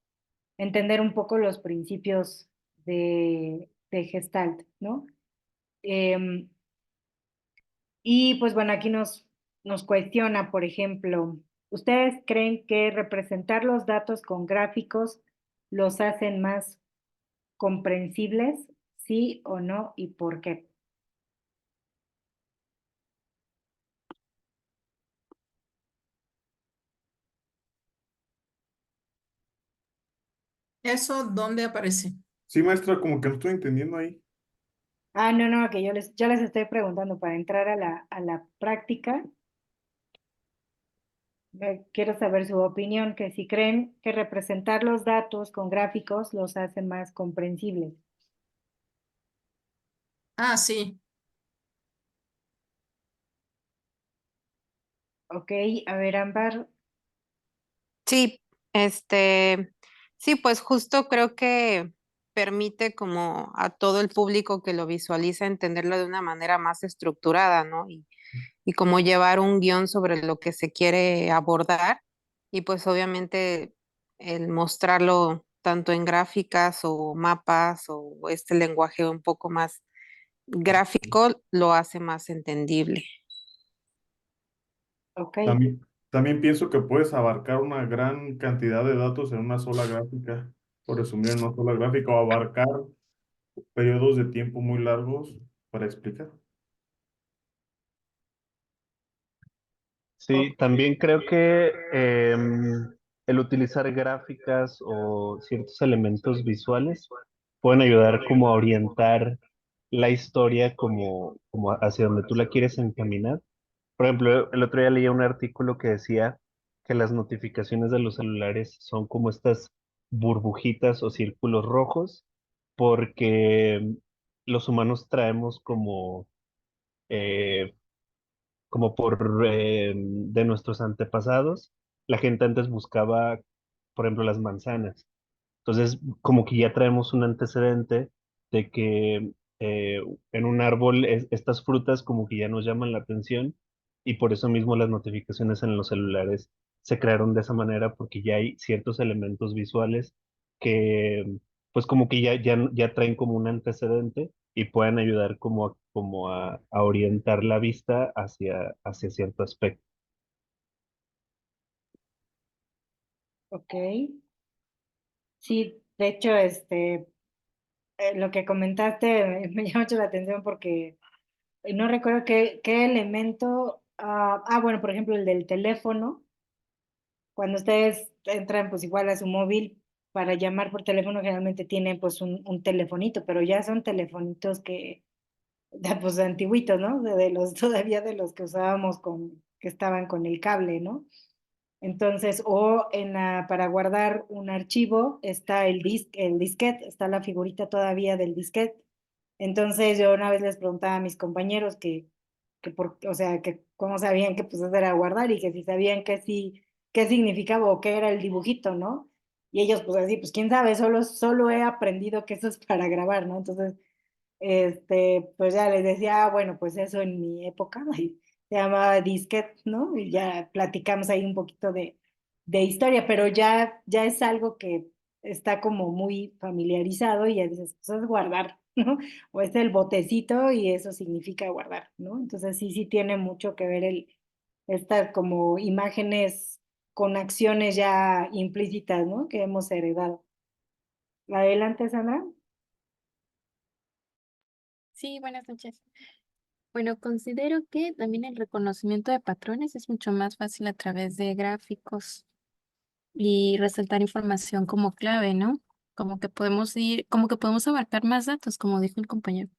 entender un poco los principios de Gestalt, ¿no? Em, y pues bueno, aquí nos cuestiona, por ejemplo, ¿ustedes creen que representar los datos con gráficos los hacen más comprensibles? ¿Sí o no? ¿Y por qué? ¿Eso dónde aparece? Sí, maestra, como que no estoy entendiendo ahí. Ah, no, no, que yo les estoy preguntando para entrar a la práctica. Quiero saber su opinión, que si creen que representar los datos con gráficos los hace más comprensibles. Ah, sí. Ok, a ver, Ámbar. Sí, sí, pues justo creo que permite como a todo el público que lo visualiza entenderlo de una manera más estructurada, ¿no? Y como llevar un guión sobre lo que se quiere abordar y pues obviamente el mostrarlo tanto en gráficas o mapas o este lenguaje un poco más gráfico lo hace más entendible. Ok, También pienso que puedes abarcar una gran cantidad de datos en una sola gráfica, por resumir en una sola gráfica, o abarcar periodos de tiempo muy largos para explicar. Sí, también creo que el utilizar gráficas o ciertos elementos visuales pueden ayudar como a orientar la historia como hacia donde tú la quieres encaminar. Por ejemplo, el otro día leía un artículo que decía que las notificaciones de los celulares son como estas burbujitas o círculos rojos porque los humanos traemos eh, como de nuestros antepasados, la gente antes buscaba, por ejemplo, las manzanas. Entonces, como que ya traemos un antecedente de que en un árbol estas frutas como que ya nos llaman la atención y por eso mismo las notificaciones en los celulares se crearon de esa manera porque ya hay ciertos elementos visuales que pues como que ya traen como un antecedente y pueden ayudar como a orientar la vista hacia cierto aspecto. Ok. Sí, de hecho, lo que comentaste me llama mucho la atención porque no recuerdo qué elemento, bueno, por ejemplo, el del teléfono, cuando ustedes entran pues igual a su móvil para llamar por teléfono, generalmente tienen pues un telefonito, pero ya son telefonitos pues antiguitos, ¿no? De los, todavía de los que usábamos que estaban con el cable, ¿no? Entonces, para guardar un archivo está el disquete, está la figurita todavía del disquete. Entonces, yo una vez les preguntaba a mis compañeros o sea, que cómo sabían que pues eso era guardar y que si sabían que sí, qué significaba o qué era el dibujito, ¿no? Y ellos pues así, pues quién sabe, solo he aprendido que eso es para grabar, ¿no? Entonces, pues ya les decía, bueno, pues eso en mi época, y se llamaba disquete, ¿no? Y ya platicamos ahí un poquito de historia, pero ya es algo que está como muy familiarizado y ya dices, pues es guardar, ¿no? O es el botecito y eso significa guardar, ¿no? Entonces sí tiene mucho que ver estas como imágenes con acciones ya implícitas, ¿no? Que hemos heredado. Adelante, Sandra. Sí, buenas noches. Bueno, considero que también el reconocimiento de patrones es mucho más fácil a través de gráficos y resaltar información como clave, ¿no? Como que podemos abarcar más datos, como dijo el compañero.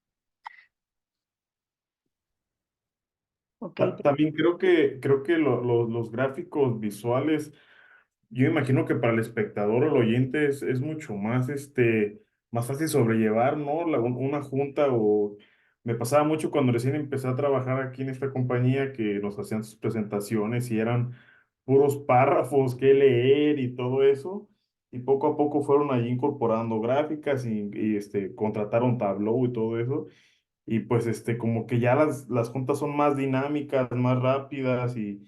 Ok, También creo que los gráficos visuales, yo imagino que para el espectador o el oyente es mucho más, más fácil sobrellevar, ¿no? Una junta o me pasaba mucho cuando recién empecé a trabajar aquí en esta compañía que nos hacían sus presentaciones y eran puros párrafos que leer y todo eso. Y poco a poco fueron allí incorporando gráficas y contrataron Tableau y todo eso. Y pues como que ya las juntas son más dinámicas, más rápidas y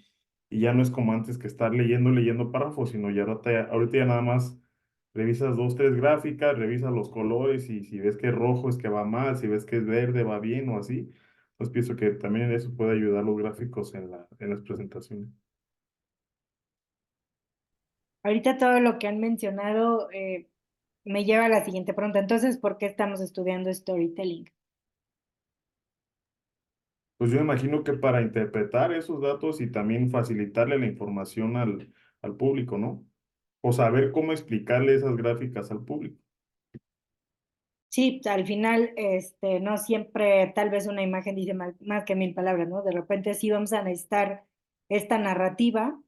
ya no es como antes que estar leyendo párrafos, sino ya ahorita ya nada más revisas dos, tres gráficas, revisas los colores y si ves que es rojo es que va mal, si ves que es verde va bien o así. Pues pienso que también eso puede ayudar los gráficos en las presentaciones. ahorita todo lo que han mencionado me lleva a la siguiente pregunta. Entonces, ¿por qué estamos estudiando storytelling? Pues yo imagino que para interpretar esos datos y también facilitarle la información al público, ¿no? O saber cómo explicarle esas gráficas al público. Sí, al final, no siempre, tal vez una imagen dice más que mil palabras, ¿no? De repente sí vamos a necesitar esta narrativa,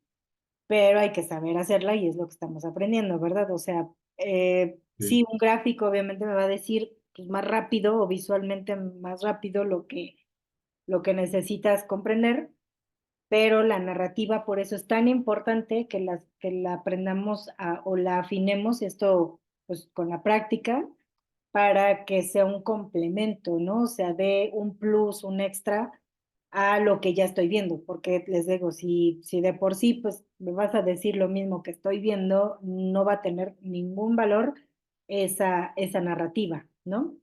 pero hay que saber hacerla y es lo que estamos aprendiendo, ¿verdad? O sea, Sí. sí, un gráfico obviamente me va a decir pues, más rápido o visualmente más rápido lo que necesitas comprender, pero la narrativa por eso es tan importante que la aprendamos o la afinemos, esto pues con la práctica, para que sea un complemento, ¿no? O sea, de un plus, un extra a lo que ya estoy viendo, porque les digo, si de por sí pues me vas a decir lo mismo que estoy viendo, no va a tener ningún valor esa narrativa, ¿no?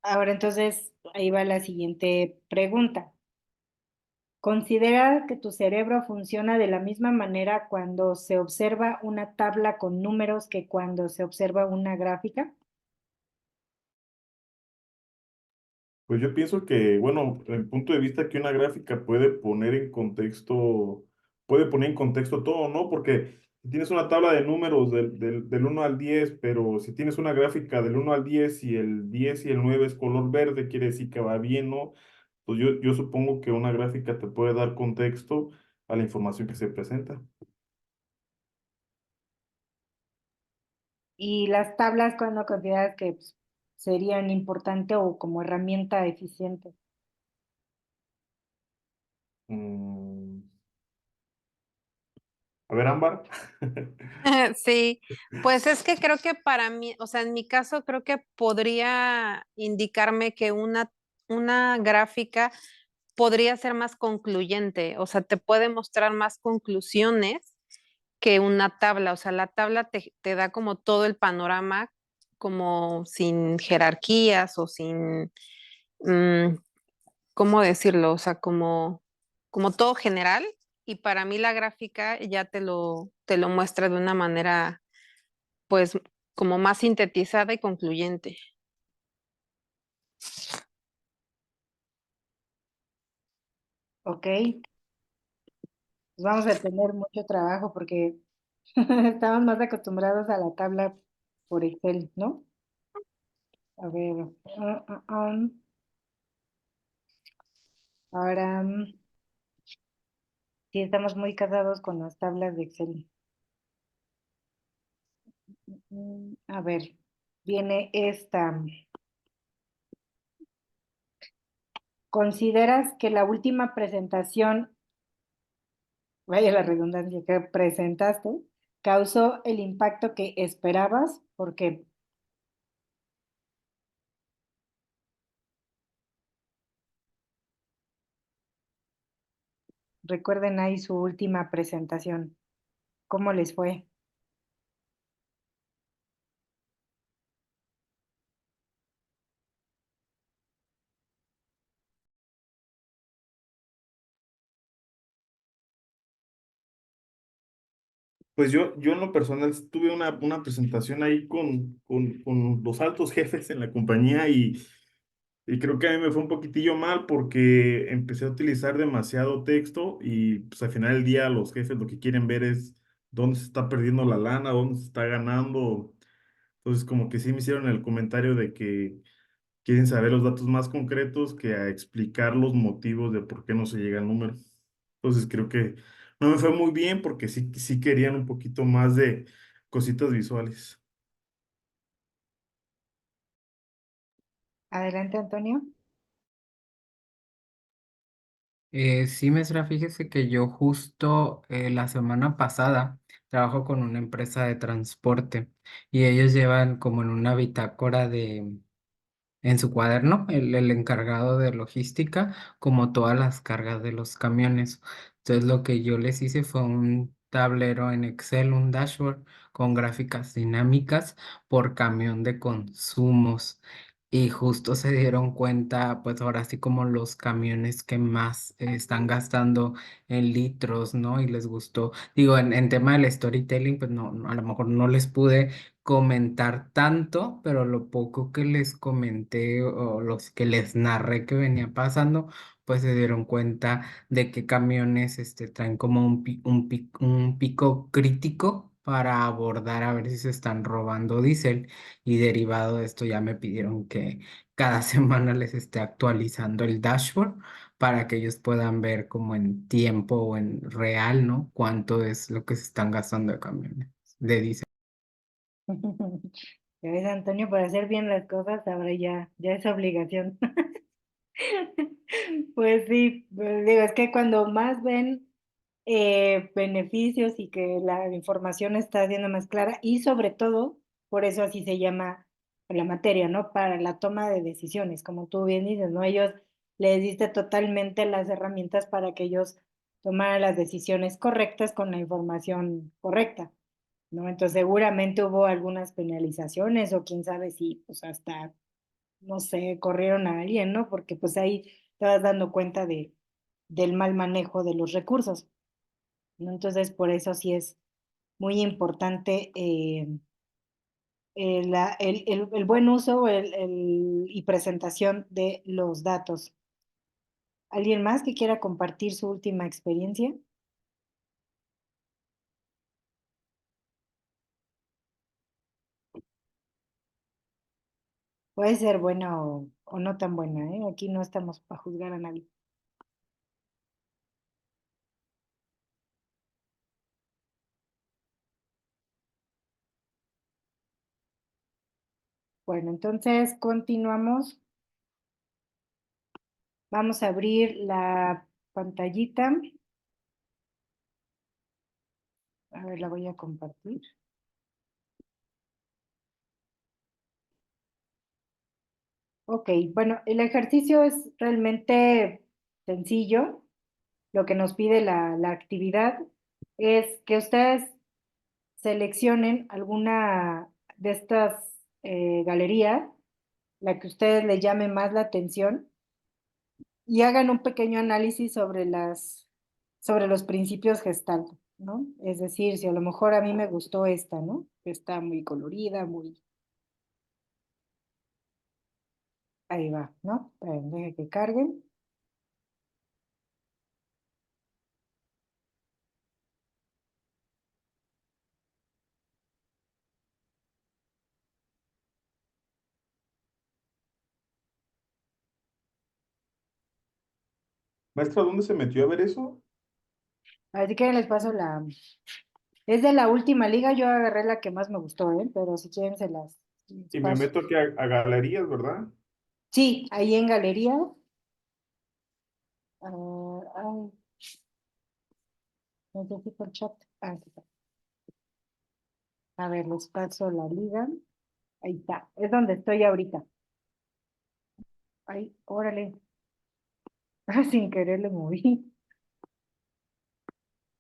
Ahora entonces, ahí va la siguiente pregunta. Considera que tu cerebro funciona de la misma manera cuando se observa una tabla con números que cuando se observa una gráfica. Pues yo pienso que, bueno, el punto de vista que una gráfica puede poner en contexto todo, ¿no? Porque si tienes una tabla de números del 1 al 10, pero si tienes una gráfica del 1 al 10 y el 10 y el 9 es color verde, quiere decir que va bien, ¿no? Pues yo supongo que una gráfica te puede dar contexto a la información que se presenta. ¿Y las tablas cuando consideras que pues, serían importante o como herramienta eficiente? Mm, A ver, Ámbar. Sí, pues es que creo que para mí, o sea, en mi caso creo que podría indicarme que una gráfica podría ser más concluyente, o sea, te puede mostrar más conclusiones que una tabla, o sea, la tabla te da como todo el panorama, como sin jerarquías o sin, mm, ¿cómo decirlo? O sea, como todo general, y para mí la gráfica ya te lo muestra de una manera, pues, como más sintetizada y concluyente. Ok, pues vamos a tener mucho trabajo porque estamos más acostumbrados a la tabla por Excel, ¿no? A ver, ahora sí estamos muy casados con las tablas de Excel. A ver, viene esta. ¿Consideras que la última presentación, vaya la redundancia, que presentaste, causó el impacto que esperabas? Porque recuerden ahí su última presentación. ¿Cómo les fue? Pues yo en lo personal tuve una presentación ahí con los altos jefes en la compañía y creo que a mí me fue un poquitillo mal porque empecé a utilizar demasiado texto y pues al final del día los jefes lo que quieren ver es dónde se está perdiendo la lana, dónde se está ganando. Entonces como que sí me hicieron el comentario de que quieren saber los datos más concretos que a explicar los motivos de por qué no se llega al número. Entonces creo que no me fue muy bien porque sí querían un poquito más de cositas visuales. Adelante, Antonio. Sí, maestra, fíjese que yo justo la semana pasada trabajo con una empresa de transporte y ellos llevan como en una bitácora en su cuaderno, el encargado de logística, como todas las cargas de los camiones. Entonces lo que yo les hice fue un tablero en Excel, un dashboard con gráficas dinámicas por camión de consumos. Y justo se dieron cuenta, pues ahora sí como los camiones que más están gastando en litros, ¿no? Y les gustó. Digo, en tema del storytelling, pues a lo mejor no les pude comentar tanto, pero lo poco que les comenté o los que les narré que venía pasando, pues se dieron cuenta de que camiones traen como un pico crítico para abordar a ver si se están robando diésel y derivado de esto ya me pidieron que cada semana les esté actualizando el dashboard para que ellos puedan ver como en tiempo o en real, ¿no? Cuánto es lo que se están gastando de camiones de diésel. Ya ves, Antonio, para hacer bien las cosas, ahora ya es obligación. Pues sí, pues digo, es que cuando más ven beneficios y que la información está siendo más clara y sobre todo, por eso así se llama la materia, ¿no? Para la toma de decisiones, como tú bien dices, ¿no? Ellos les diste totalmente las herramientas para que ellos tomaran las decisiones correctas con la información correcta, ¿no? Entonces seguramente hubo algunas penalizaciones o quién sabe si pues hasta no sé, corrieron a alguien, ¿no? Porque pues ahí te vas dando cuenta del mal manejo de los recursos, ¿no? Entonces, por eso sí es muy importante el buen uso y presentación de los datos. ¿Alguien más que quiera compartir su última experiencia? Puede ser buena o no tan buena, ¿eh? Aquí no estamos para juzgar a nadie. Bueno, entonces continuamos. Vamos a abrir la pantallita. A ver, la voy a compartir. Ok, bueno, el ejercicio es realmente sencillo. Lo que nos pide la actividad es que ustedes seleccionen alguna de estas galerías, la que a ustedes les llame más la atención, y hagan un pequeño análisis sobre los principios Gestalt, ¿no? Es decir, si a lo mejor a mí me gustó esta, ¿no? Que está muy colorida, muy... Ahí va, ¿no? Esperen, deje que carguen. Maestra, ¿dónde se metió a ver eso? Así que les paso la... Es de la última liga, yo agarré la que más me gustó, ¿eh? Pero si quieren se les Y me paso. meto aquí a galerías, ¿verdad? Sí, ahí en galería. Ay, necesito el chat. Aquí está. A ver, les paso la liga. Ahí está. Es donde estoy ahorita. Ay, órale. Sin querer le moví.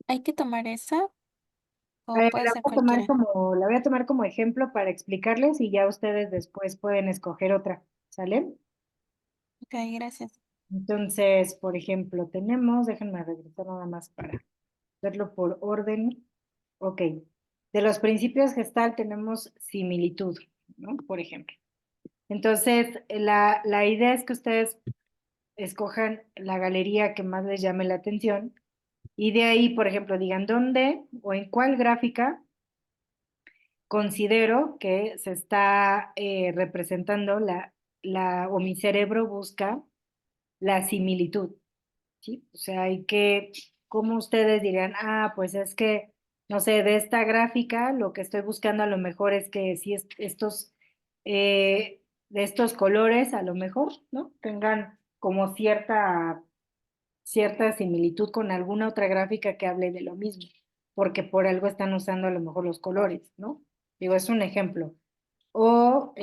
¿Hay que tomar esa o puede La ser voy a tomar cualquiera? la voy a tomar como ejemplo para explicarles y ya ustedes después pueden escoger otra. ¿Sale? Ok, gracias. Entonces, por ejemplo, déjenme regresar nada más para verlo por orden. Ok. De los principios Gestalt tenemos similitud, ¿no? Por ejemplo. Entonces, la idea es que ustedes escojan la galería que más les llame la atención y de ahí, por ejemplo, digan dónde o en cuál gráfica considero que se está representando o mi cerebro busca la similitud, ¿sí? O sea, ¿cómo ustedes dirían? Ah, pues es que, no sé, de esta gráfica lo que estoy buscando a lo mejor es que si de estos colores a lo mejor, ¿no? Tengan como cierta similitud con alguna otra gráfica que hable de lo mismo, porque por algo están usando a lo mejor los colores, ¿no? Digo, es un ejemplo. O,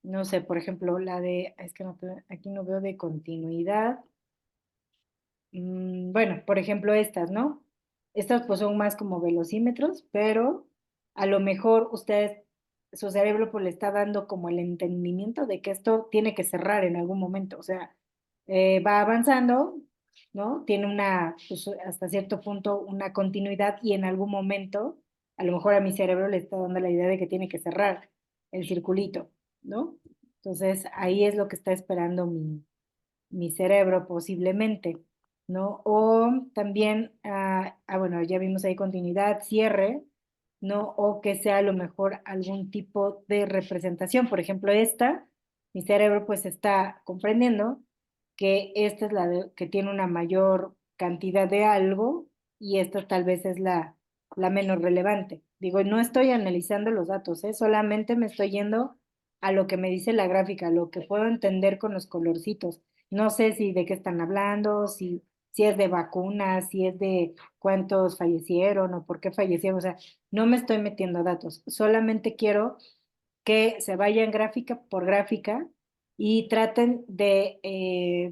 no sé, por ejemplo, es que aquí no veo de continuidad. Bueno, por ejemplo, estas, ¿no? Estas pues son más como velocímetros, pero a lo mejor su cerebro pues le está dando como el entendimiento de que esto tiene que cerrar en algún momento, o sea, va avanzando, ¿no? Tiene pues, hasta cierto punto una continuidad y en algún momento, a lo mejor a mi cerebro le está dando la idea de que tiene que cerrar el circulito, ¿no? Entonces ahí es lo que está esperando mi cerebro posiblemente, ¿no? O también, bueno, ya vimos ahí continuidad, cierre, ¿no? O que sea a lo mejor algún tipo de representación. Por ejemplo, mi cerebro pues está comprendiendo que esta es que tiene una mayor cantidad de algo y esta tal vez es la menos relevante. Digo, no estoy analizando los datos, ¿eh? Solamente me estoy yendo a lo que me dice la gráfica, lo que puedo entender con los colorcitos. No sé si de qué están hablando, si es de vacunas, si es de cuántos fallecieron o por qué fallecieron. O sea, no me estoy metiendo datos. Solamente quiero que se vayan gráfica por gráfica y traten de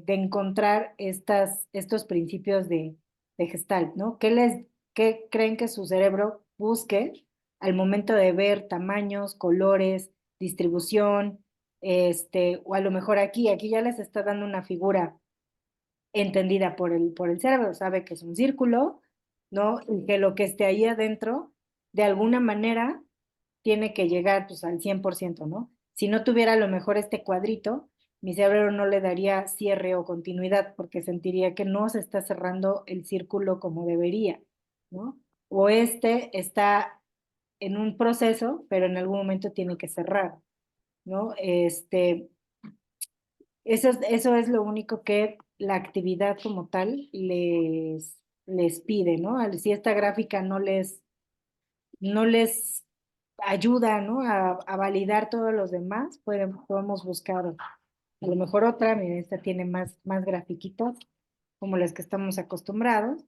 encontrar estos principios de Gestalt, ¿no? ¿Qué creen que su cerebro busque al momento de ver tamaños, colores, distribución, o a lo mejor aquí ya les está dando una figura entendida por el cerebro, sabe que es un círculo, ¿no? Y que lo que esté ahí adentro, de alguna manera, tiene que llegar pues al 100%, ¿no? Si no tuviera a lo mejor este cuadrito, mi cerebro no le daría cierre o continuidad porque sentiría que no se está cerrando el círculo como debería, ¿no? O este está en un proceso, pero en algún momento tiene que cerrar, ¿no? Eso es lo único que la actividad como tal les pide, ¿no? Si esta gráfica no les ayuda, ¿no? A validar todos los demás, podemos buscar a lo mejor otra, miren, esta tiene más grafiquitos, como las que estamos acostumbrados.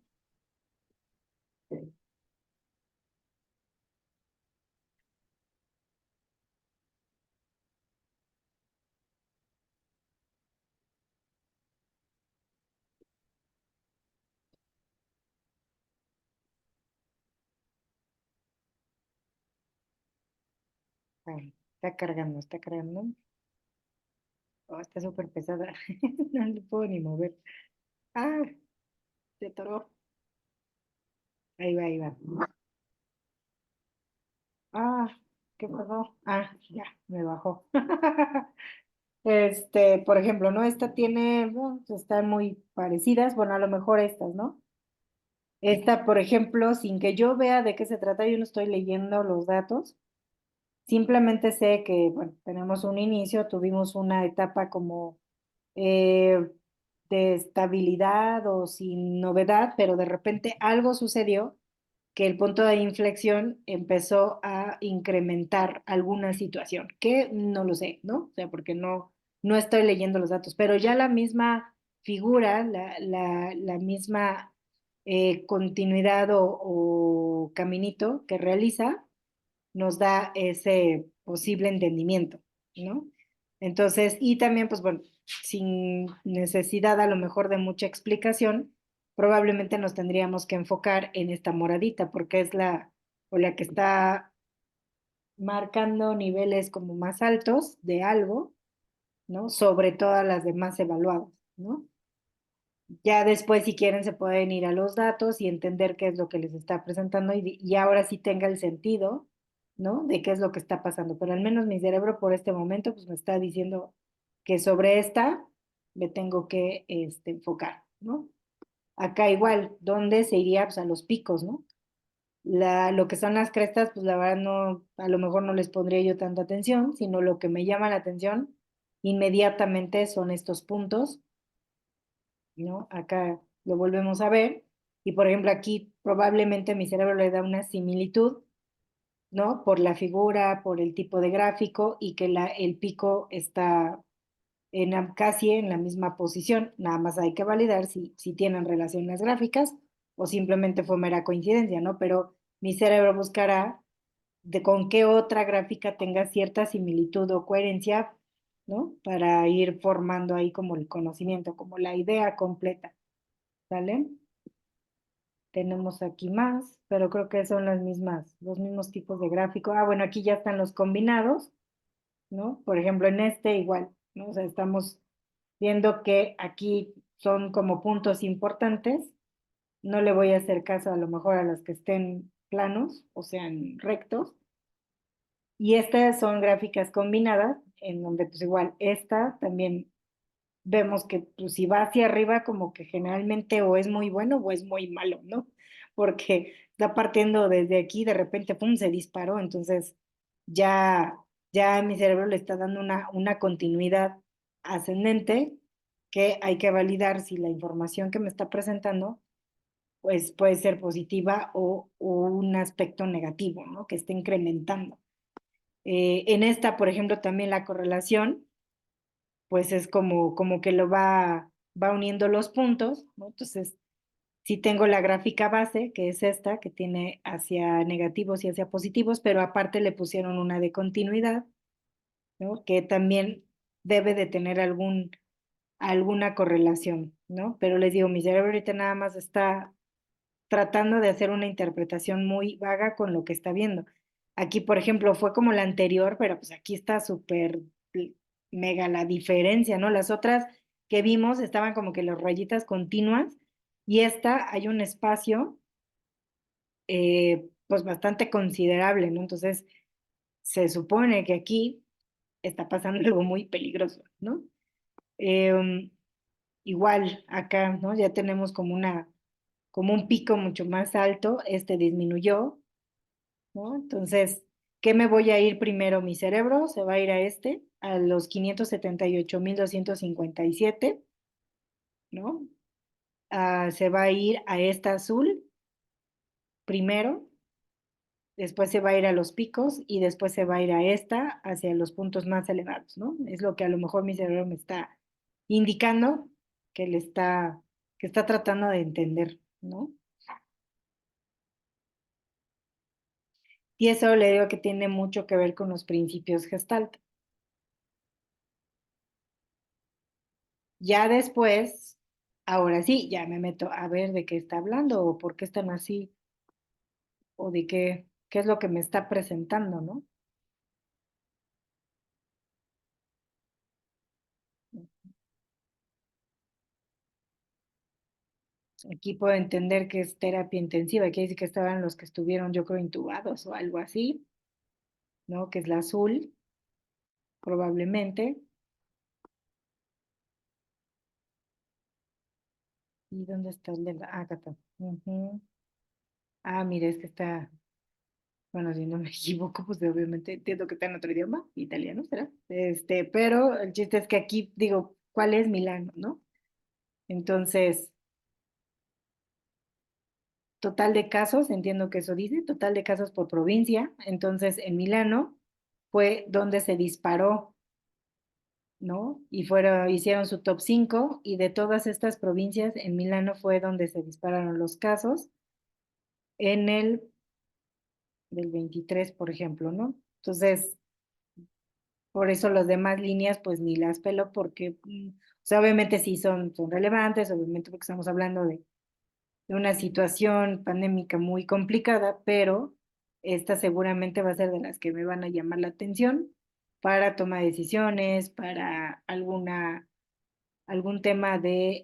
Ay, está cargando, está cargando. Oh, está súper pesada. No le puedo ni mover. Ah, se atoró. Ahí va, ahí va. Ah, ¿qué pasó? Ah, ya, me bajó. Por ejemplo, ¿no? Esta tiene, bueno, están muy parecidas, bueno, a lo mejor estas, ¿no? Esta, por ejemplo, sin que yo vea de qué se trata, yo no estoy leyendo los datos, simplemente sé que, bueno, tenemos un inicio, tuvimos una etapa como eh, de estabilidad o sin novedad, pero de repente algo sucedió que el punto de inflexión empezó a incrementar alguna situación, que no lo sé, ¿no? O sea, porque no estoy leyendo los datos, pero ya la misma figura, la misma continuidad o caminito que realiza, nos da ese posible entendimiento, ¿no? Entonces, y también, pues bueno, sin necesidad a lo mejor de mucha explicación, probablemente nos tendríamos que enfocar en esta moradita, porque es o la que está marcando niveles como más altos de algo, ¿no? Sobre todas las demás evaluadas, ¿no? Ya después, si quieren, se pueden ir a los datos y entender qué es lo que les está presentando y ahora sí tenga el sentido, ¿no? De qué es lo que está pasando. Pero al menos mi cerebro por este momento, pues me está diciendo que sobre esta me tengo que enfocar, ¿no? Acá igual, ¿dónde se iría? Pues a los picos, ¿no? Lo que son las crestas, pues la verdad no, a lo mejor no les pondría yo tanta atención, sino lo que me llama la atención inmediatamente son estos puntos, ¿no? Acá lo volvemos a ver y por ejemplo aquí probablemente mi cerebro le da una similitud, ¿no? Por la figura, por el tipo de gráfico y que el pico está casi en la misma posición, nada más hay que validar si tienen relación las gráficas o simplemente fue mera coincidencia, ¿no? Pero mi cerebro buscará de con qué otra gráfica tenga cierta similitud o coherencia, ¿no? Para ir formando ahí como el conocimiento, como la idea completa. ¿Sale? Tenemos aquí más, pero creo que son los mismos tipos de gráfico. Ah, bueno, aquí ya están los combinados, ¿no? Por ejemplo, en este igual, ¿no? O sea, estamos viendo que aquí son como puntos importantes. No le voy a hacer caso a lo mejor a los que estén planos, o sean rectos. Y estas son gráficas combinadas, en donde pues igual esta también vemos que pues, si va hacia arriba, como que generalmente o es muy bueno o es muy malo, ¿no? Porque está partiendo desde aquí, de repente, pum, se disparó, entonces ya, ya mi cerebro le está dando una continuidad ascendente que hay que validar si la información que me está presentando, pues puede ser positiva o un aspecto negativo, ¿no? Que esté incrementando. En esta, por ejemplo, también la correlación pues es como que lo va uniendo los puntos, ¿no? Entonces, sí tengo la gráfica base, que es esta, que tiene hacia negativos y hacia positivos, pero aparte le pusieron una de continuidad, ¿no? Que también debe de tener alguna correlación, ¿no? Pero les digo, mi cerebro ahorita nada más está tratando de hacer una interpretación muy vaga con lo que está viendo. Aquí, por ejemplo, fue como la anterior, pero pues aquí está súper mega la diferencia, ¿no? Las otras que vimos estaban como que las rayitas continuas y esta hay un espacio pues bastante considerable, ¿no? Entonces, se supone que aquí está pasando algo muy peligroso, ¿no? Em, Igual acá, ¿no? Ya tenemos como un pico mucho más alto, este disminuyó, ¿no? Entonces, ¿qué me voy a ir primero? Mi cerebro se va a ir a los 578,257, ¿no? Se va a ir a esta azul primero, después se va a ir a los picos y después se va a ir a esta hacia los puntos más elevados, ¿no? Es lo que a lo mejor mi cerebro me está indicando que que está tratando de entender, ¿no? Y eso le digo que tiene mucho que ver con los principios Gestalt. Ya después, ahora sí, ya me meto a ver de qué está hablando o por qué están así o de qué es lo que me está presentando, ¿no? Aquí puedo entender que es terapia intensiva, que dice que estaban los que estuvieron, yo creo, intubados o algo así, ¿no? Que es la azul, probablemente. ¿Y dónde está el de la? Ah, acá está. Ujú. Ah, mira, es que está, bueno, si no me equivoco, pues obviamente entiendo que está en otro idioma, italiano, ¿será? Pero el chiste es que aquí digo, ¿cuál es Milano, no? Entonces, total de casos, entiendo que eso dice, total de casos por provincia. Entonces, en Milano fue donde se disparó, ¿no? Y hicieron su top 5 y de todas estas provincias, en Milano fue donde se dispararon los casos en el del 23, por ejemplo, ¿no? Entonces, por eso las demás líneas, pues ni las pelo porque, o sea, obviamente sí son relevantes, obviamente porque estamos hablando de una situación pandémica muy complicada, pero esta seguramente va a ser de las que me van a llamar la atención para toma de decisiones, para algún tema de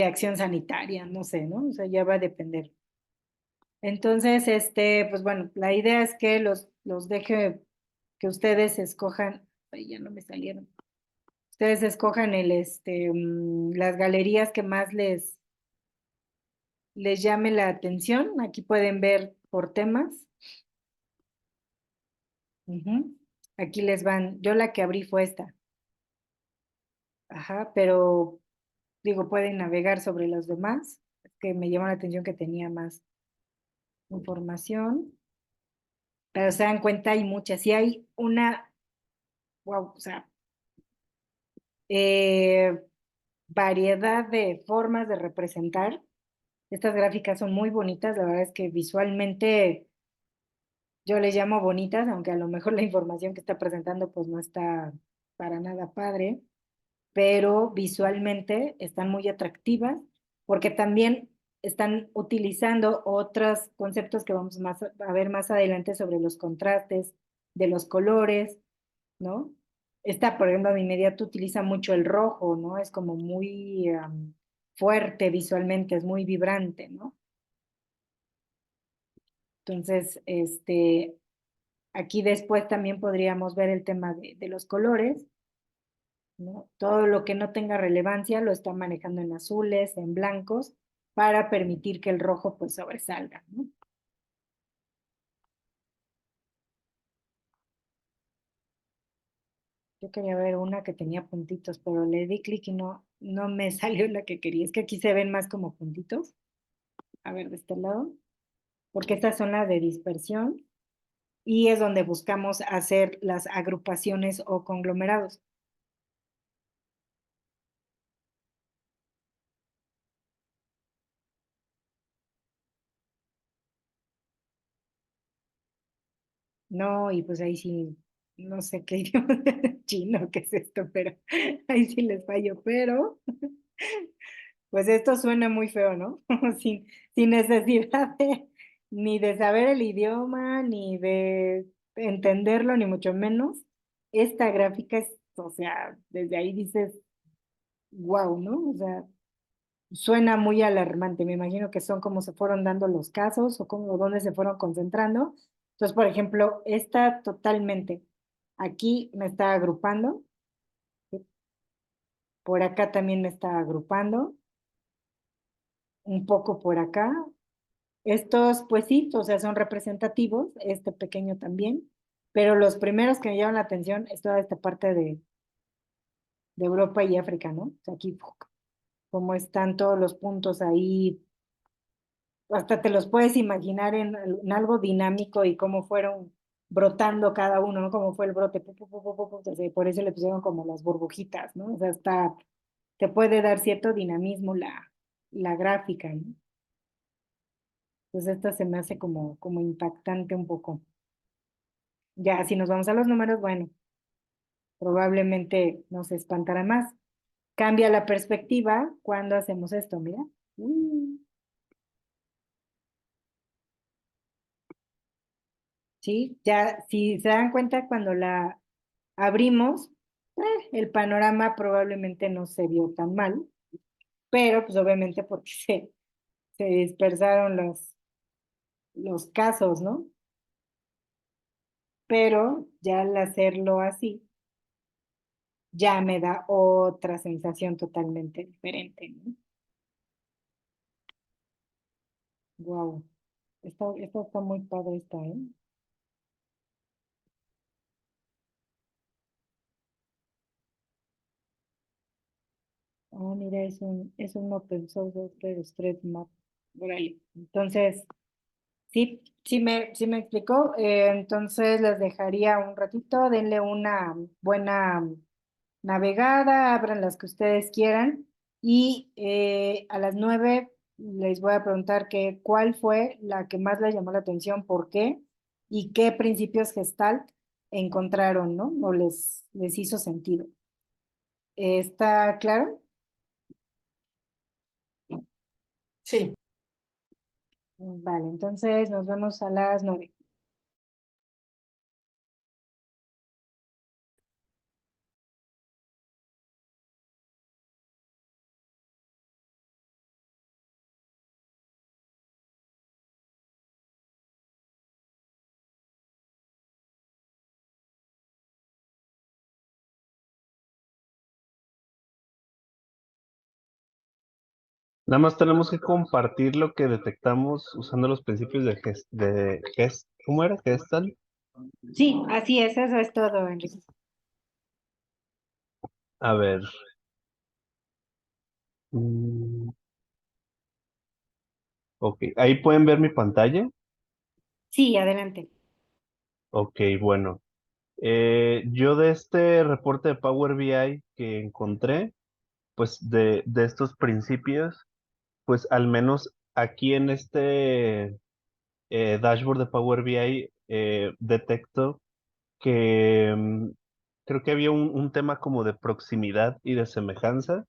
acción sanitaria, no sé, ¿no? O sea, ya va a depender. Entonces, pues bueno, la idea es que los deje que ustedes escojan, ay, ya no me salieron, ustedes escojan las galerías que más les llame la atención. Aquí pueden ver por temas. Ujú. Aquí les van, yo la que abrí fue esta, ajá, pero digo, pueden navegar sobre los demás, es que me llama la atención que tenía más información, pero se dan cuenta, hay muchas, sí hay wow, o sea, eh, variedad de formas de representar. Estas gráficas son muy bonitas, la verdad es que visualmente yo les llamo bonitas, aunque a lo mejor la información que está presentando pues no está para nada padre, pero visualmente están muy atractivas porque también están utilizando otros conceptos que vamos a ver más adelante sobre los contrastes de los colores, ¿no? Esta, por ejemplo, de inmediato utiliza mucho el rojo, ¿no? Es como muy fuerte visualmente, es muy vibrante, ¿no? Entonces, aquí después también podríamos ver el tema de los colores, ¿no? Todo lo que no tenga relevancia lo está manejando en azules, en blancos, para permitir que el rojo pues sobresalga, ¿no? Yo quería ver una que tenía puntitos, pero le di clic y no me salió la que quería. Es que aquí se ven más como puntitos. A ver, de este lado, porque estas son las de dispersión y es donde buscamos hacer las agrupaciones o conglomerados. No, y pues ahí sí, no sé qué idioma chino, qué es esto, pero ahí sí les fallo, pero pues esto suena muy feo, ¿no? Sin necesidad ni de saber el idioma, ni de entenderlo, ni mucho menos. Esta gráfica es, o sea, desde ahí dices, wow, ¿no? O sea, suena muy alarmante. Me imagino que son como se fueron dando los casos o como dónde se fueron concentrando Entonces, por ejemplo, esta totalmente, aquí me está agrupando, ¿sí? Por acá también me está agrupando, un poco por acá. Estos, pues sí, o sea, son representativos, este pequeño también, pero los primeros que me llaman la atención es toda esta parte de Europa y África, ¿no? O sea, aquí, como están todos los puntos ahí, hasta te los puedes imaginar en algo dinámico y cómo fueron brotando cada uno, ¿no? Cómo fue el brote, o sea, por eso le pusieron como las burbujitas, ¿no? O sea, hasta te puede dar cierto dinamismo la gráfica, ¿no? Entonces esta se me hace como impactante un poco. Ya, si nos vamos a los números, bueno, probablemente nos espantará más. Cambia la perspectiva cuando hacemos esto, mira. Mm, sí, ya, si se dan cuenta, cuando la abrimos, el panorama probablemente no se vio tan mal, pero pues obviamente porque se dispersaron los casos, ¿no? Pero ya al hacerlo así, ya me da otra sensación totalmente diferente, ¿no? Wow, esta está muy padre esta, ¿eh? Ah, mira, es un open source Map. Órale. Entonces, sí, sí me explicó. Entonces les dejaría un ratito, denle una buena navegada, abran las que ustedes quieran y a las 9 les voy a preguntar cuál fue la que más les llamó la atención, por qué y qué principios Gestalt encontraron, ¿no? O les hizo sentido. ¿Está claro? Sí. Vale, entonces nos vemos a las 9. Nada más tenemos que compartir lo que detectamos usando los principios ¿cómo era? Gestalt. Sí, así es, eso es todo, Enrique. A ver. mm, ok, ahí pueden ver mi pantalla. Sí, adelante. Ok, bueno. Yo de este reporte de Power BI que encontré, pues de estos principios, pues al menos aquí en este dashboard de Power BI detecto que creo que había un tema como de proximidad y de semejanza.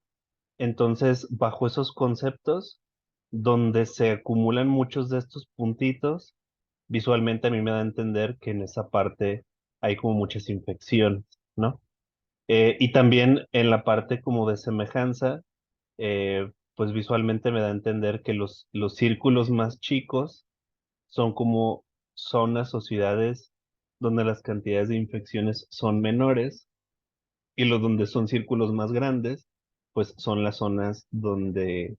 Entonces, bajo esos conceptos, donde se acumulan muchos de estos puntitos, visualmente a mí me da a entender que en esa parte hay como muchas infecciones, ¿no? Y también en la parte como de semejanza, pues visualmente me da a entender que los círculos más chicos son como zonas o ciudades donde las cantidades de infecciones son menores y los donde son círculos más grandes, pues son las zonas donde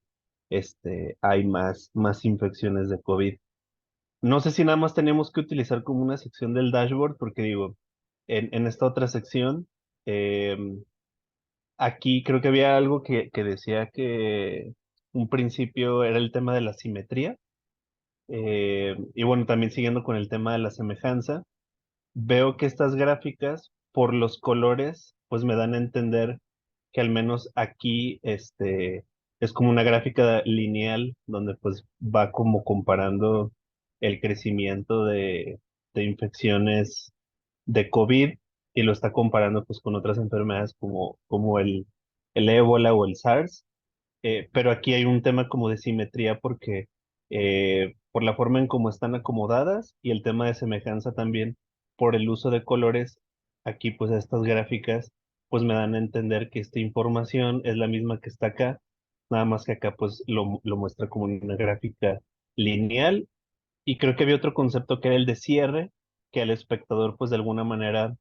hay más infecciones de COVID. No sé si nada más tenemos que utilizar como una sección del dashboard, porque digo, en esta otra sección, em, aquí creo que había algo que decía que un principio era el tema de la simetría, y bueno, también siguiendo con el tema de la semejanza, veo que estas gráficas, por los colores, pues me dan a entender que al menos aquí es como una gráfica lineal donde pues va como comparando el crecimiento de infecciones de COVID y lo está comparando pues con otras enfermedades como el ébola o el SARS. Pero aquí hay un tema como de simetría porque por la forma en cómo están acomodadas y el tema de semejanza también por el uso de colores, aquí pues estas gráficas pues me dan a entender que esta información es la misma que está acá, nada más que acá pues lo muestra como una gráfica lineal y creo que había otro concepto que era el de cierre, que al espectador pues de alguna manera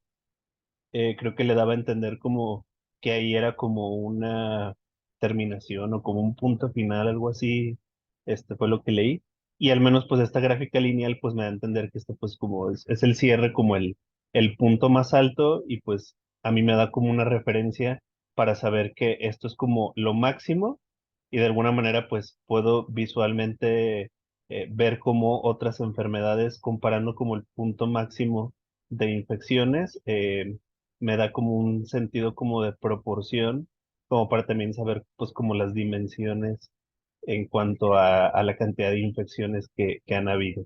creo que le daba a entender como que ahí era como una terminación o como un punto final, algo así, fue lo que leí. Y al menos pues esta gráfica lineal pues me da a entender que esto pues como es el cierre, como el punto más alto y pues a mí me da como una referencia para saber que esto es como lo máximo y de alguna manera pues puedo visualmente ver como otras enfermedades comparando como el punto máximo de infecciones. Me da como un sentido como de proporción, como para también saber pues como las dimensiones en cuanto a la cantidad de infecciones que han habido.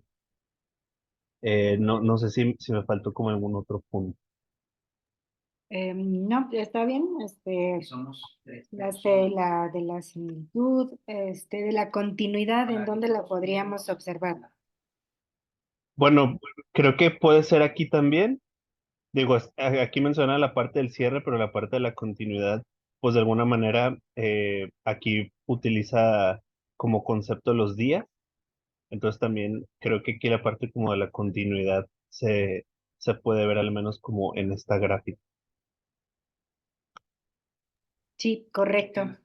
No sé si me faltó como algún otro punto. No, está bien, la de la similitud, de la continuidad, ¿en dónde la podríamos observar? Bueno, creo que puede ser aquí también. Digo, aquí menciona la parte del cierre, pero la parte de la continuidad, pues de alguna manera aquí utiliza como concepto los días. Entonces también creo que aquí la parte como de la continuidad se puede ver al menos como en esta gráfica. Sí, correcto,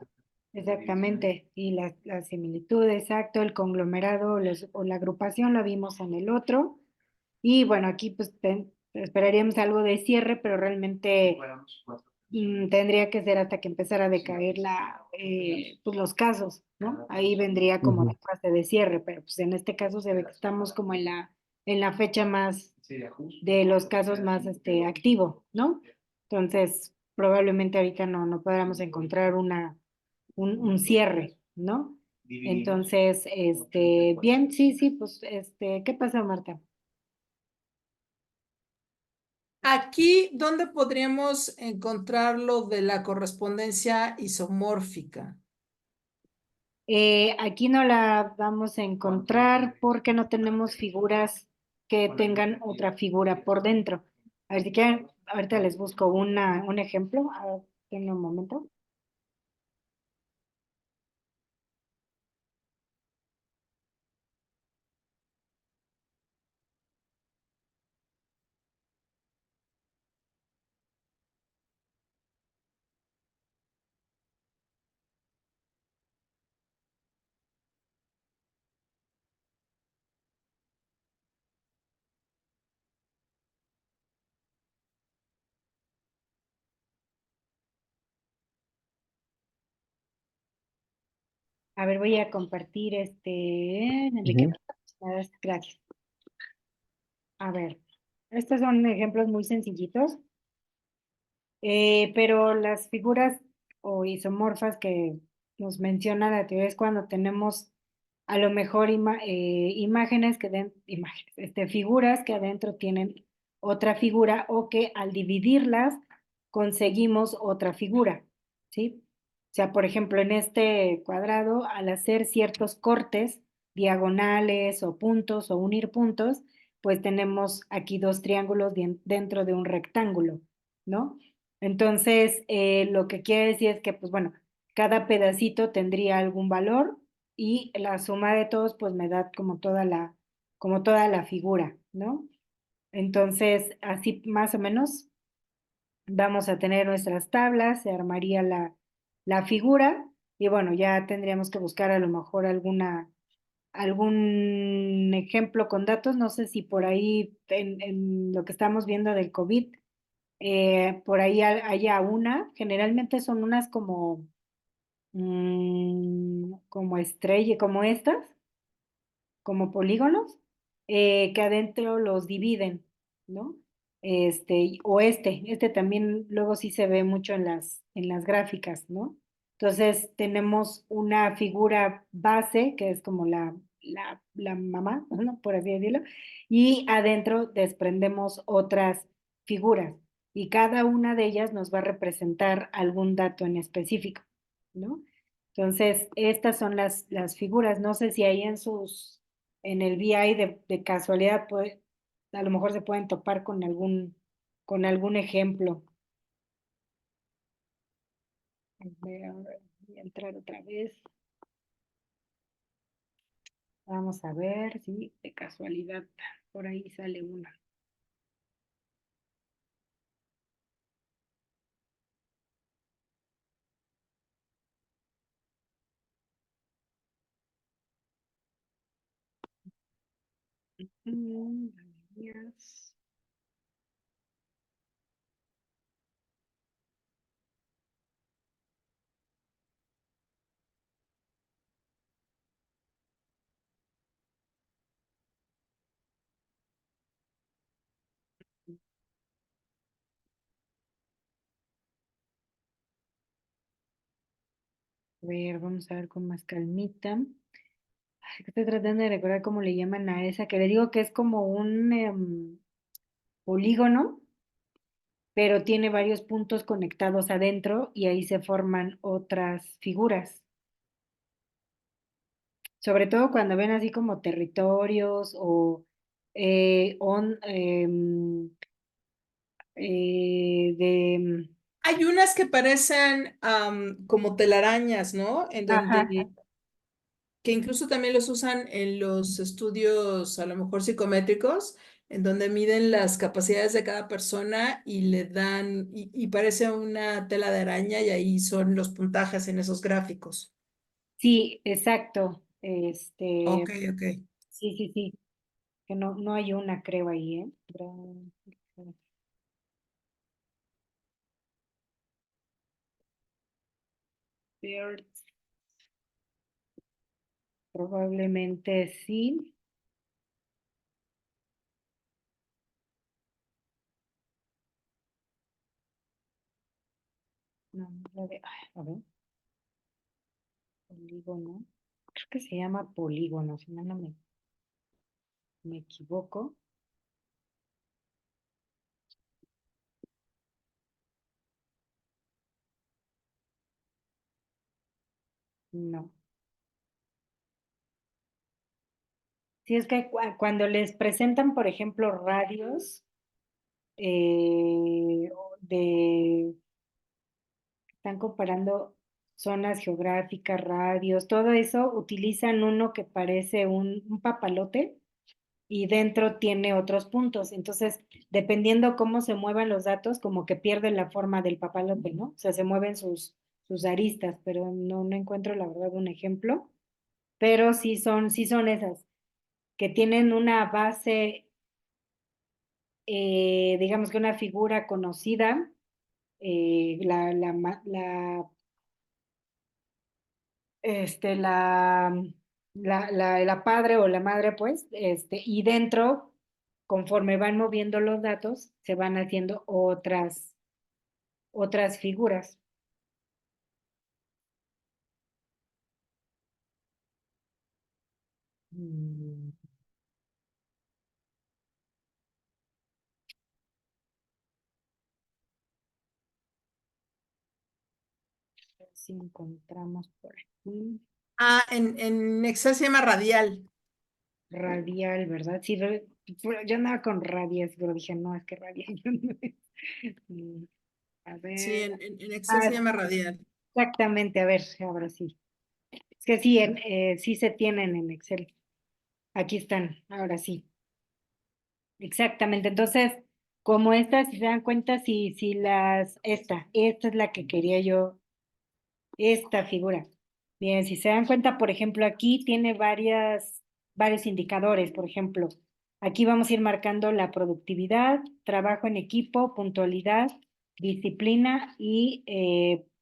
exactamente. Y la similitud, exacto, el conglomerado o la agrupación lo vimos en el otro. Y bueno, aquí pues esperaríamos algo de cierre, pero realmente tendría que ser hasta que empezara a decaer pues los casos, ¿no? Ahí vendría como la Ujú. fase de cierre, pero pues en este caso se ve que estamos como en la fecha más de los casos más activo, ¿no? Entonces, probablemente ahorita no podamos encontrar un cierre, ¿no? Entonces, bien, sí, sí, pues, ¿qué pasa, Marta? Aquí, ¿dónde podríamos encontrar lo de la correspondencia isomórfica? Aquí no la vamos a encontrar porque no tenemos figuras que tengan otra figura por dentro. A ver si quieren, ahorita les busco un ejemplo. A ver, denme un momento. A ver, voy a compartir Enrique. Ujú. Gracias. A ver, estos son ejemplos muy sencillitos, pero las figuras o isomorfas que nos menciona la teoría es cuando tenemos a lo mejor imágenes figuras que adentro tienen otra figura o que al dividirlas conseguimos otra figura, ¿sí? O sea, por ejemplo, en este cuadrado, al hacer ciertos cortes diagonales o puntos o unir puntos, pues tenemos aquí dos triángulos dentro de un rectángulo, ¿no? Entonces, lo que quiere decir es que, pues bueno, cada pedacito tendría algún valor y la suma de todos, pues me da como toda la figura, ¿no? Entonces, así más o menos vamos a tener nuestras tablas, se armaría la figura y bueno, ya tendríamos que buscar a lo mejor algún ejemplo con datos, no sé si por ahí en lo que estamos viendo del COVID, por ahí haya una, generalmente son unas como estrella, como estas, como polígonos, que adentro los dividen, ¿no? Este también luego sí se ve mucho en las gráficas, ¿no? Entonces tenemos una figura base, que es como la mamá, ¿no? Por así decirlo, y adentro desprendemos otras figuras, y cada una de ellas nos va a representar algún dato en específico, ¿no? Entonces, estas son las figuras. No sé si ahí en el VI de casualidad, a lo mejor se pueden topar con algún ejemplo. A ver, voy a entrar otra vez. Vamos a ver si de casualidad por ahí sale una. Galerías. A ver, vamos a ver con más calmita. Ay, que estoy tratando de recordar cómo le llaman a esa, que le digo que es como un polígono, pero tiene varios puntos conectados adentro y ahí se forman otras figuras. Sobre todo cuando ven así como territorios o eh, on- em, de... Hay unas que parecen como telarañas, ¿no? En Ajá, donde, que incluso también los usan en los estudios, a lo mejor psicométricos, en donde miden las capacidades de cada persona y le dan, y parece una tela de araña y ahí son los puntajes en esos gráficos. sí, exacto. Ok, ok. Sí, sí, sí. Que no hay una, creo ahí, ¿eh? Birds, probablemente sí. No, no la de, ay, a ver, polígono. Creo que se llama polígono, si no, me equivoco. No. Sí, es que cuando les presentan, por ejemplo, radios están comparando zonas geográficas, radios, todo eso, utilizan uno que parece un papalote y dentro tiene otros puntos. Entonces, dependiendo cómo se muevan los datos, como que pierden la forma del papalote, ¿no? O sea, se mueven sus aristas, pero no encuentro la verdad un ejemplo. Pero sí son esas, que tienen una base, digamos que una figura conocida, este, la padre o la madre, pues, y dentro, conforme van moviendo los datos, se van haciendo otras figuras. Mm, a ver si encontramos por aquí. Ah, en Excel se llama radial. Radial, ¿verdad? Sí, yo andaba con radias, pero dije, no, es que radial no es. Mm, A Sí, ver, en Excel se ah, llama radial. exactamente, a ver, ahora sí. Es que sí, sí se tienen en Excel. Aquí están, ahora sí. Exactamente. Entonces, como esta, si se dan cuenta, si esta es la que quería yo, esta figura. Bien, si se dan cuenta, por ejemplo, aquí tiene varios indicadores. Por ejemplo, aquí vamos a ir marcando la productividad, trabajo en equipo, puntualidad, disciplina y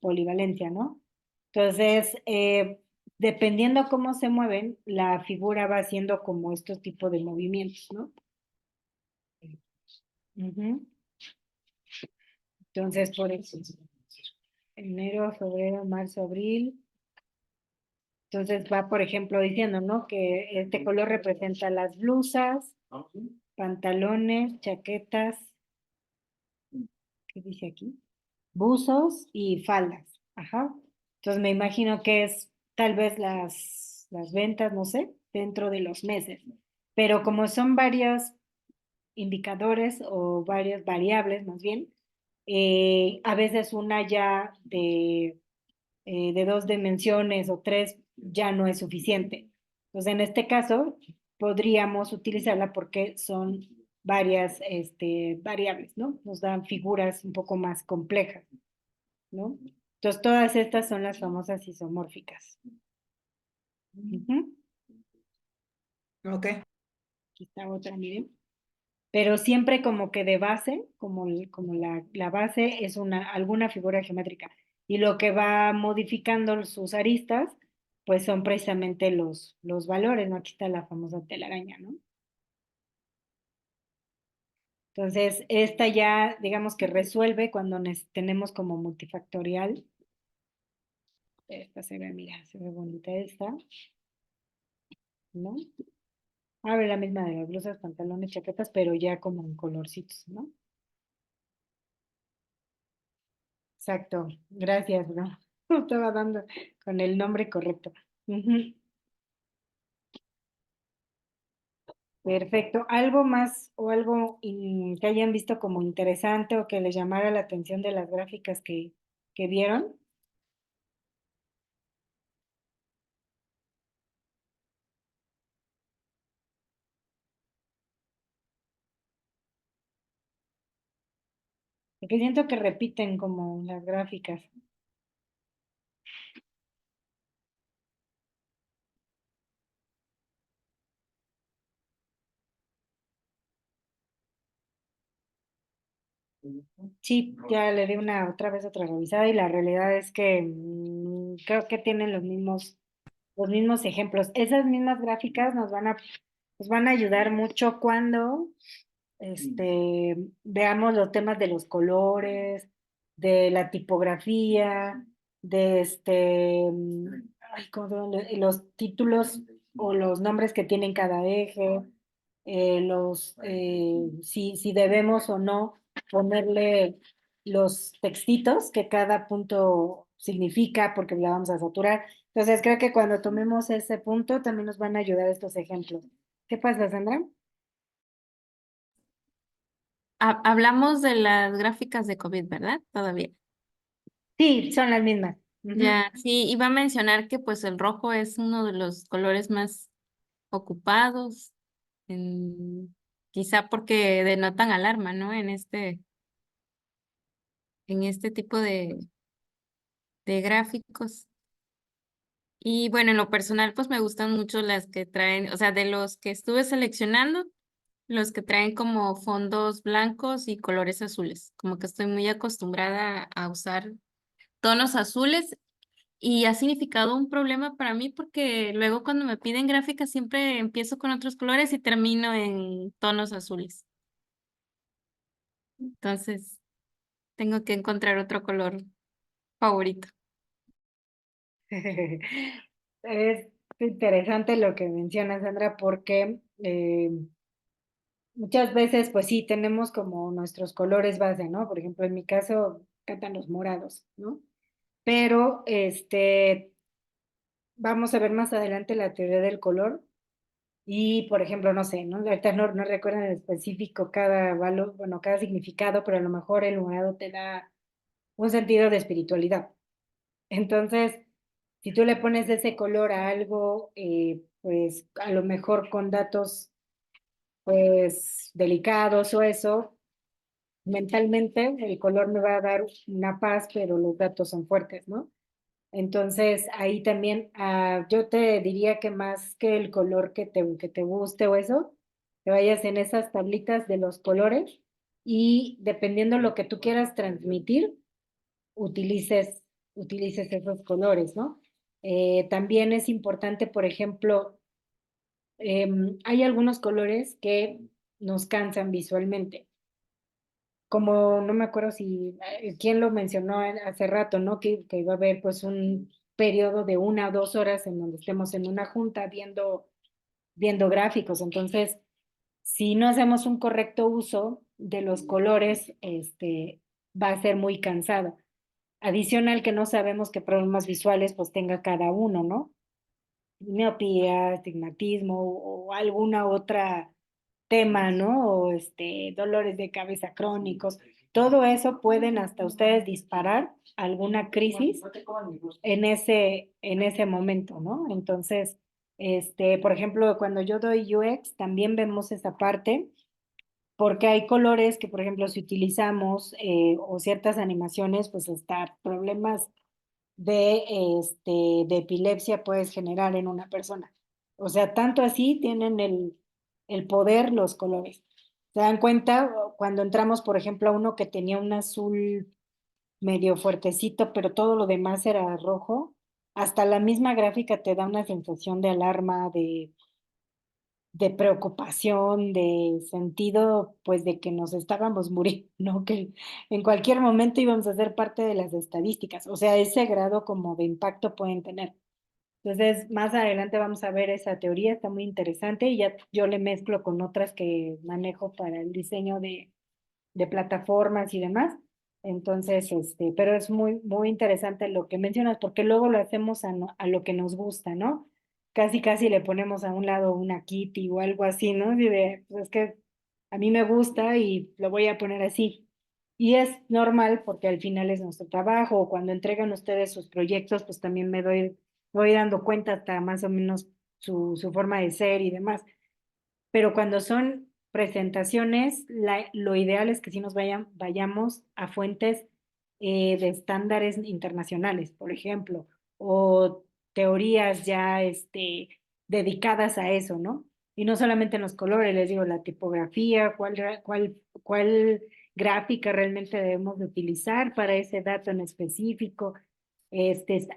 polivalencia, ¿no? Entonces, dependiendo cómo se mueven, la figura va haciendo como estos tipos de movimientos, ¿no? Ujú. Entonces, por eso, enero, febrero, marzo, abril. Entonces va, por ejemplo, diciendo, ¿no? Que este color representa las blusas, pantalones, chaquetas, ¿qué dice aquí? Buzos y faldas. Ajá. Entonces me imagino que es tal vez las ventas, no sé, dentro de los meses. Pero como son varios indicadores o varias variables, más bien, a veces una ya de 2 dimensiones o 3 ya no es suficiente. Entonces, en este caso, podríamos utilizarla porque son varias variables, ¿no? Nos dan figuras un poco más complejas, ¿no? Entonces, todas estas son las famosas isomórficas. Ujú. Ok. aquí está otra, miren. Pero siempre como que de base, como la base es alguna figura geométrica. Y lo que va modificando sus aristas, pues son precisamente los valores, ¿no? Aquí está la famosa telaraña, ¿no? Entonces, esta ya, digamos que resuelve cuando tenemos como multifactorial. Esta se ve, mira, se ve bonita esta, ¿no? Abre la misma de las blusas, pantalones, chaquetas, pero ya como en colorcitos, ¿no? Exacto, gracias, bro. Estaba dando con el nombre correcto. Ujú. Perfecto. ¿Algo más o algo que hayan visto como interesante o que les llamara la atención de las gráficas que vieron? Porque siento que repiten como las gráficas. Sí, ya le di otra vez otra revisada y la realidad es que creo que tienen los mismos ejemplos. Esas mismas gráficas nos van a ayudar mucho cuando veamos los temas de los colores, de la tipografía, de ¿cómo se llama? Los títulos o los nombres que tienen cada eje, si debemos o no ponerle los textitos que cada punto significa porque la vamos a saturar. Entonces creo que cuando tomemos ese punto también nos van a ayudar estos ejemplos. ¿Qué pasa, Sandra? Hablamos de las gráficas de COVID, ¿verdad? Todavía. Sí, son las mismas. Ujú. Ya, sí, iba a mencionar que pues el rojo es uno de los colores más ocupados, quizá porque denotan alarma, ¿no? En este tipo de gráficos. Y bueno, en lo personal, pues me gustan mucho las que traen, o sea, de los que estuve seleccionando, los que traen como fondos blancos y colores azules. Como que estoy muy acostumbrada a usar tonos azules y ha significado un problema para mí porque luego cuando me piden gráficas siempre empiezo con otros colores y termino en tonos azules. Entonces, tengo que encontrar otro color favorito. Es interesante lo que menciona Sandra, porque muchas veces, pues sí, tenemos como nuestros colores base, ¿no? Por ejemplo, en mi caso, cantan los morados, ¿no? Pero vamos a ver más adelante la teoría del color. Y, por ejemplo, no sé, ¿no? Ahorita no recuerdo en específico cada valor, bueno, cada significado, pero a lo mejor el morado te da un sentido de espiritualidad. Entonces, si tú le pones ese color a algo, pues a lo mejor con datos, pues delicados o eso, mentalmente el color me va a dar una paz, pero los datos son fuertes, ¿no? Entonces, ahí también yo te diría que más que el color que te guste o eso, te vayas en esas tablitas de los colores y dependiendo lo que tú quieras transmitir, utilices, utilices esos colores, ¿no? También es importante, por ejemplo, hay algunos colores que nos cansan visualmente, como no me acuerdo si quién lo mencionó hace rato, ¿no? Que iba a haber pues un periodo de 1 o 2 horas en donde estemos en una junta viendo gráficos. Entonces, si no hacemos un correcto uso de los colores, va a ser muy cansado. Adicional que no sabemos qué problemas visuales pues tenga cada uno, ¿no? Miopía, astigmatismo o alguna otra tema, ¿no? O dolores de cabeza crónicos. Todo eso pueden hasta ustedes disparar alguna crisis en ese momento, ¿no? Entonces, por ejemplo, cuando yo doy UX, también vemos esa parte, porque hay colores que, por ejemplo, si utilizamos o ciertas animaciones, pues hasta problemas de epilepsia puedes generar en una persona. O sea, tanto así tienen el poder, los colores. ¿Se dan cuenta? Cuando entramos, por ejemplo, a uno que tenía un azul medio fuertecito, pero todo lo demás era rojo, hasta la misma gráfica te da una sensación de alarma, de preocupación, de sentido, pues de que nos estábamos muriendo, ¿no? Que en cualquier momento íbamos a ser parte de las estadísticas, o sea, ese grado como de impacto pueden tener. Entonces, más adelante vamos a ver esa teoría, está muy interesante y ya yo le mezclo con otras que manejo para el diseño de plataformas y demás. Entonces, pero es muy, muy interesante lo que mencionas, porque luego lo hacemos a lo que nos gusta, ¿no? Casi, casi le ponemos a un lado una Kitty o algo así, ¿no? Y de, pues es que a mí me gusta y lo voy a poner así. Y es normal porque al final es nuestro trabajo, o cuando entregan ustedes sus proyectos, pues también voy dando cuenta hasta más o menos su forma de ser y demás. Pero cuando son presentaciones, lo ideal es que sí nos vayamos a fuentes de estándares internacionales, por ejemplo, o teorías ya dedicadas a eso, ¿no? Y no solamente en los colores, les digo, la tipografía, cuál gráfica realmente debemos de utilizar para ese dato en específico.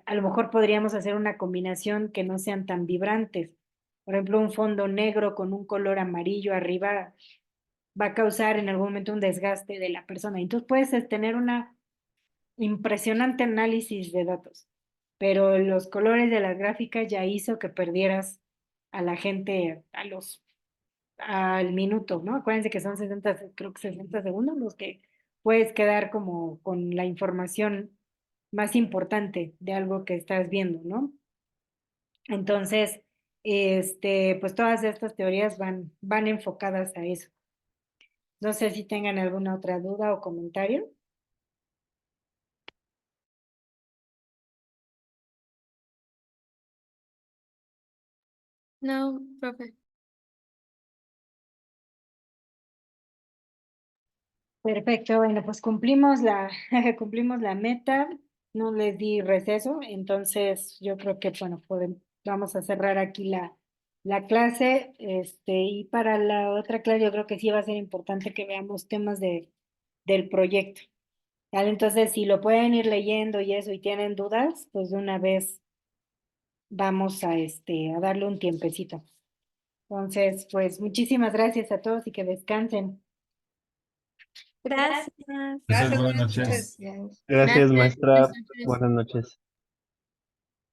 A lo mejor podríamos hacer una combinación que no sean tan vibrantes. Por ejemplo, un fondo negro con un color amarillo arriba va a causar en algún momento un desgaste de la persona. Entonces puedes tener una impresionante análisis de datos, pero los colores de las gráficas ya hizo que perdieras a la gente al minuto, ¿no? Acuérdense que son 60, creo que 60 segundos los que puedes quedar como con la información más importante de algo que estás viendo, ¿no? Entonces, pues todas estas teorías van enfocadas a eso. No sé si tengan alguna otra duda o comentario. No, profe. Perfecto, bueno, pues cumplimos la meta, no les di receso, entonces yo creo que, bueno, vamos a cerrar aquí la clase, y para la otra clase yo creo que sí va a ser importante que veamos temas del proyecto. ¿Vale? Entonces, si lo pueden ir leyendo y eso y tienen dudas, pues de una vez vamos a darle un tiempecito. Entonces, pues muchísimas gracias a todos y que descansen. Gracias. Gracias, buenas noches. Gracias. Gracias, Gracias, maestra. buenas noches. Buenas noches.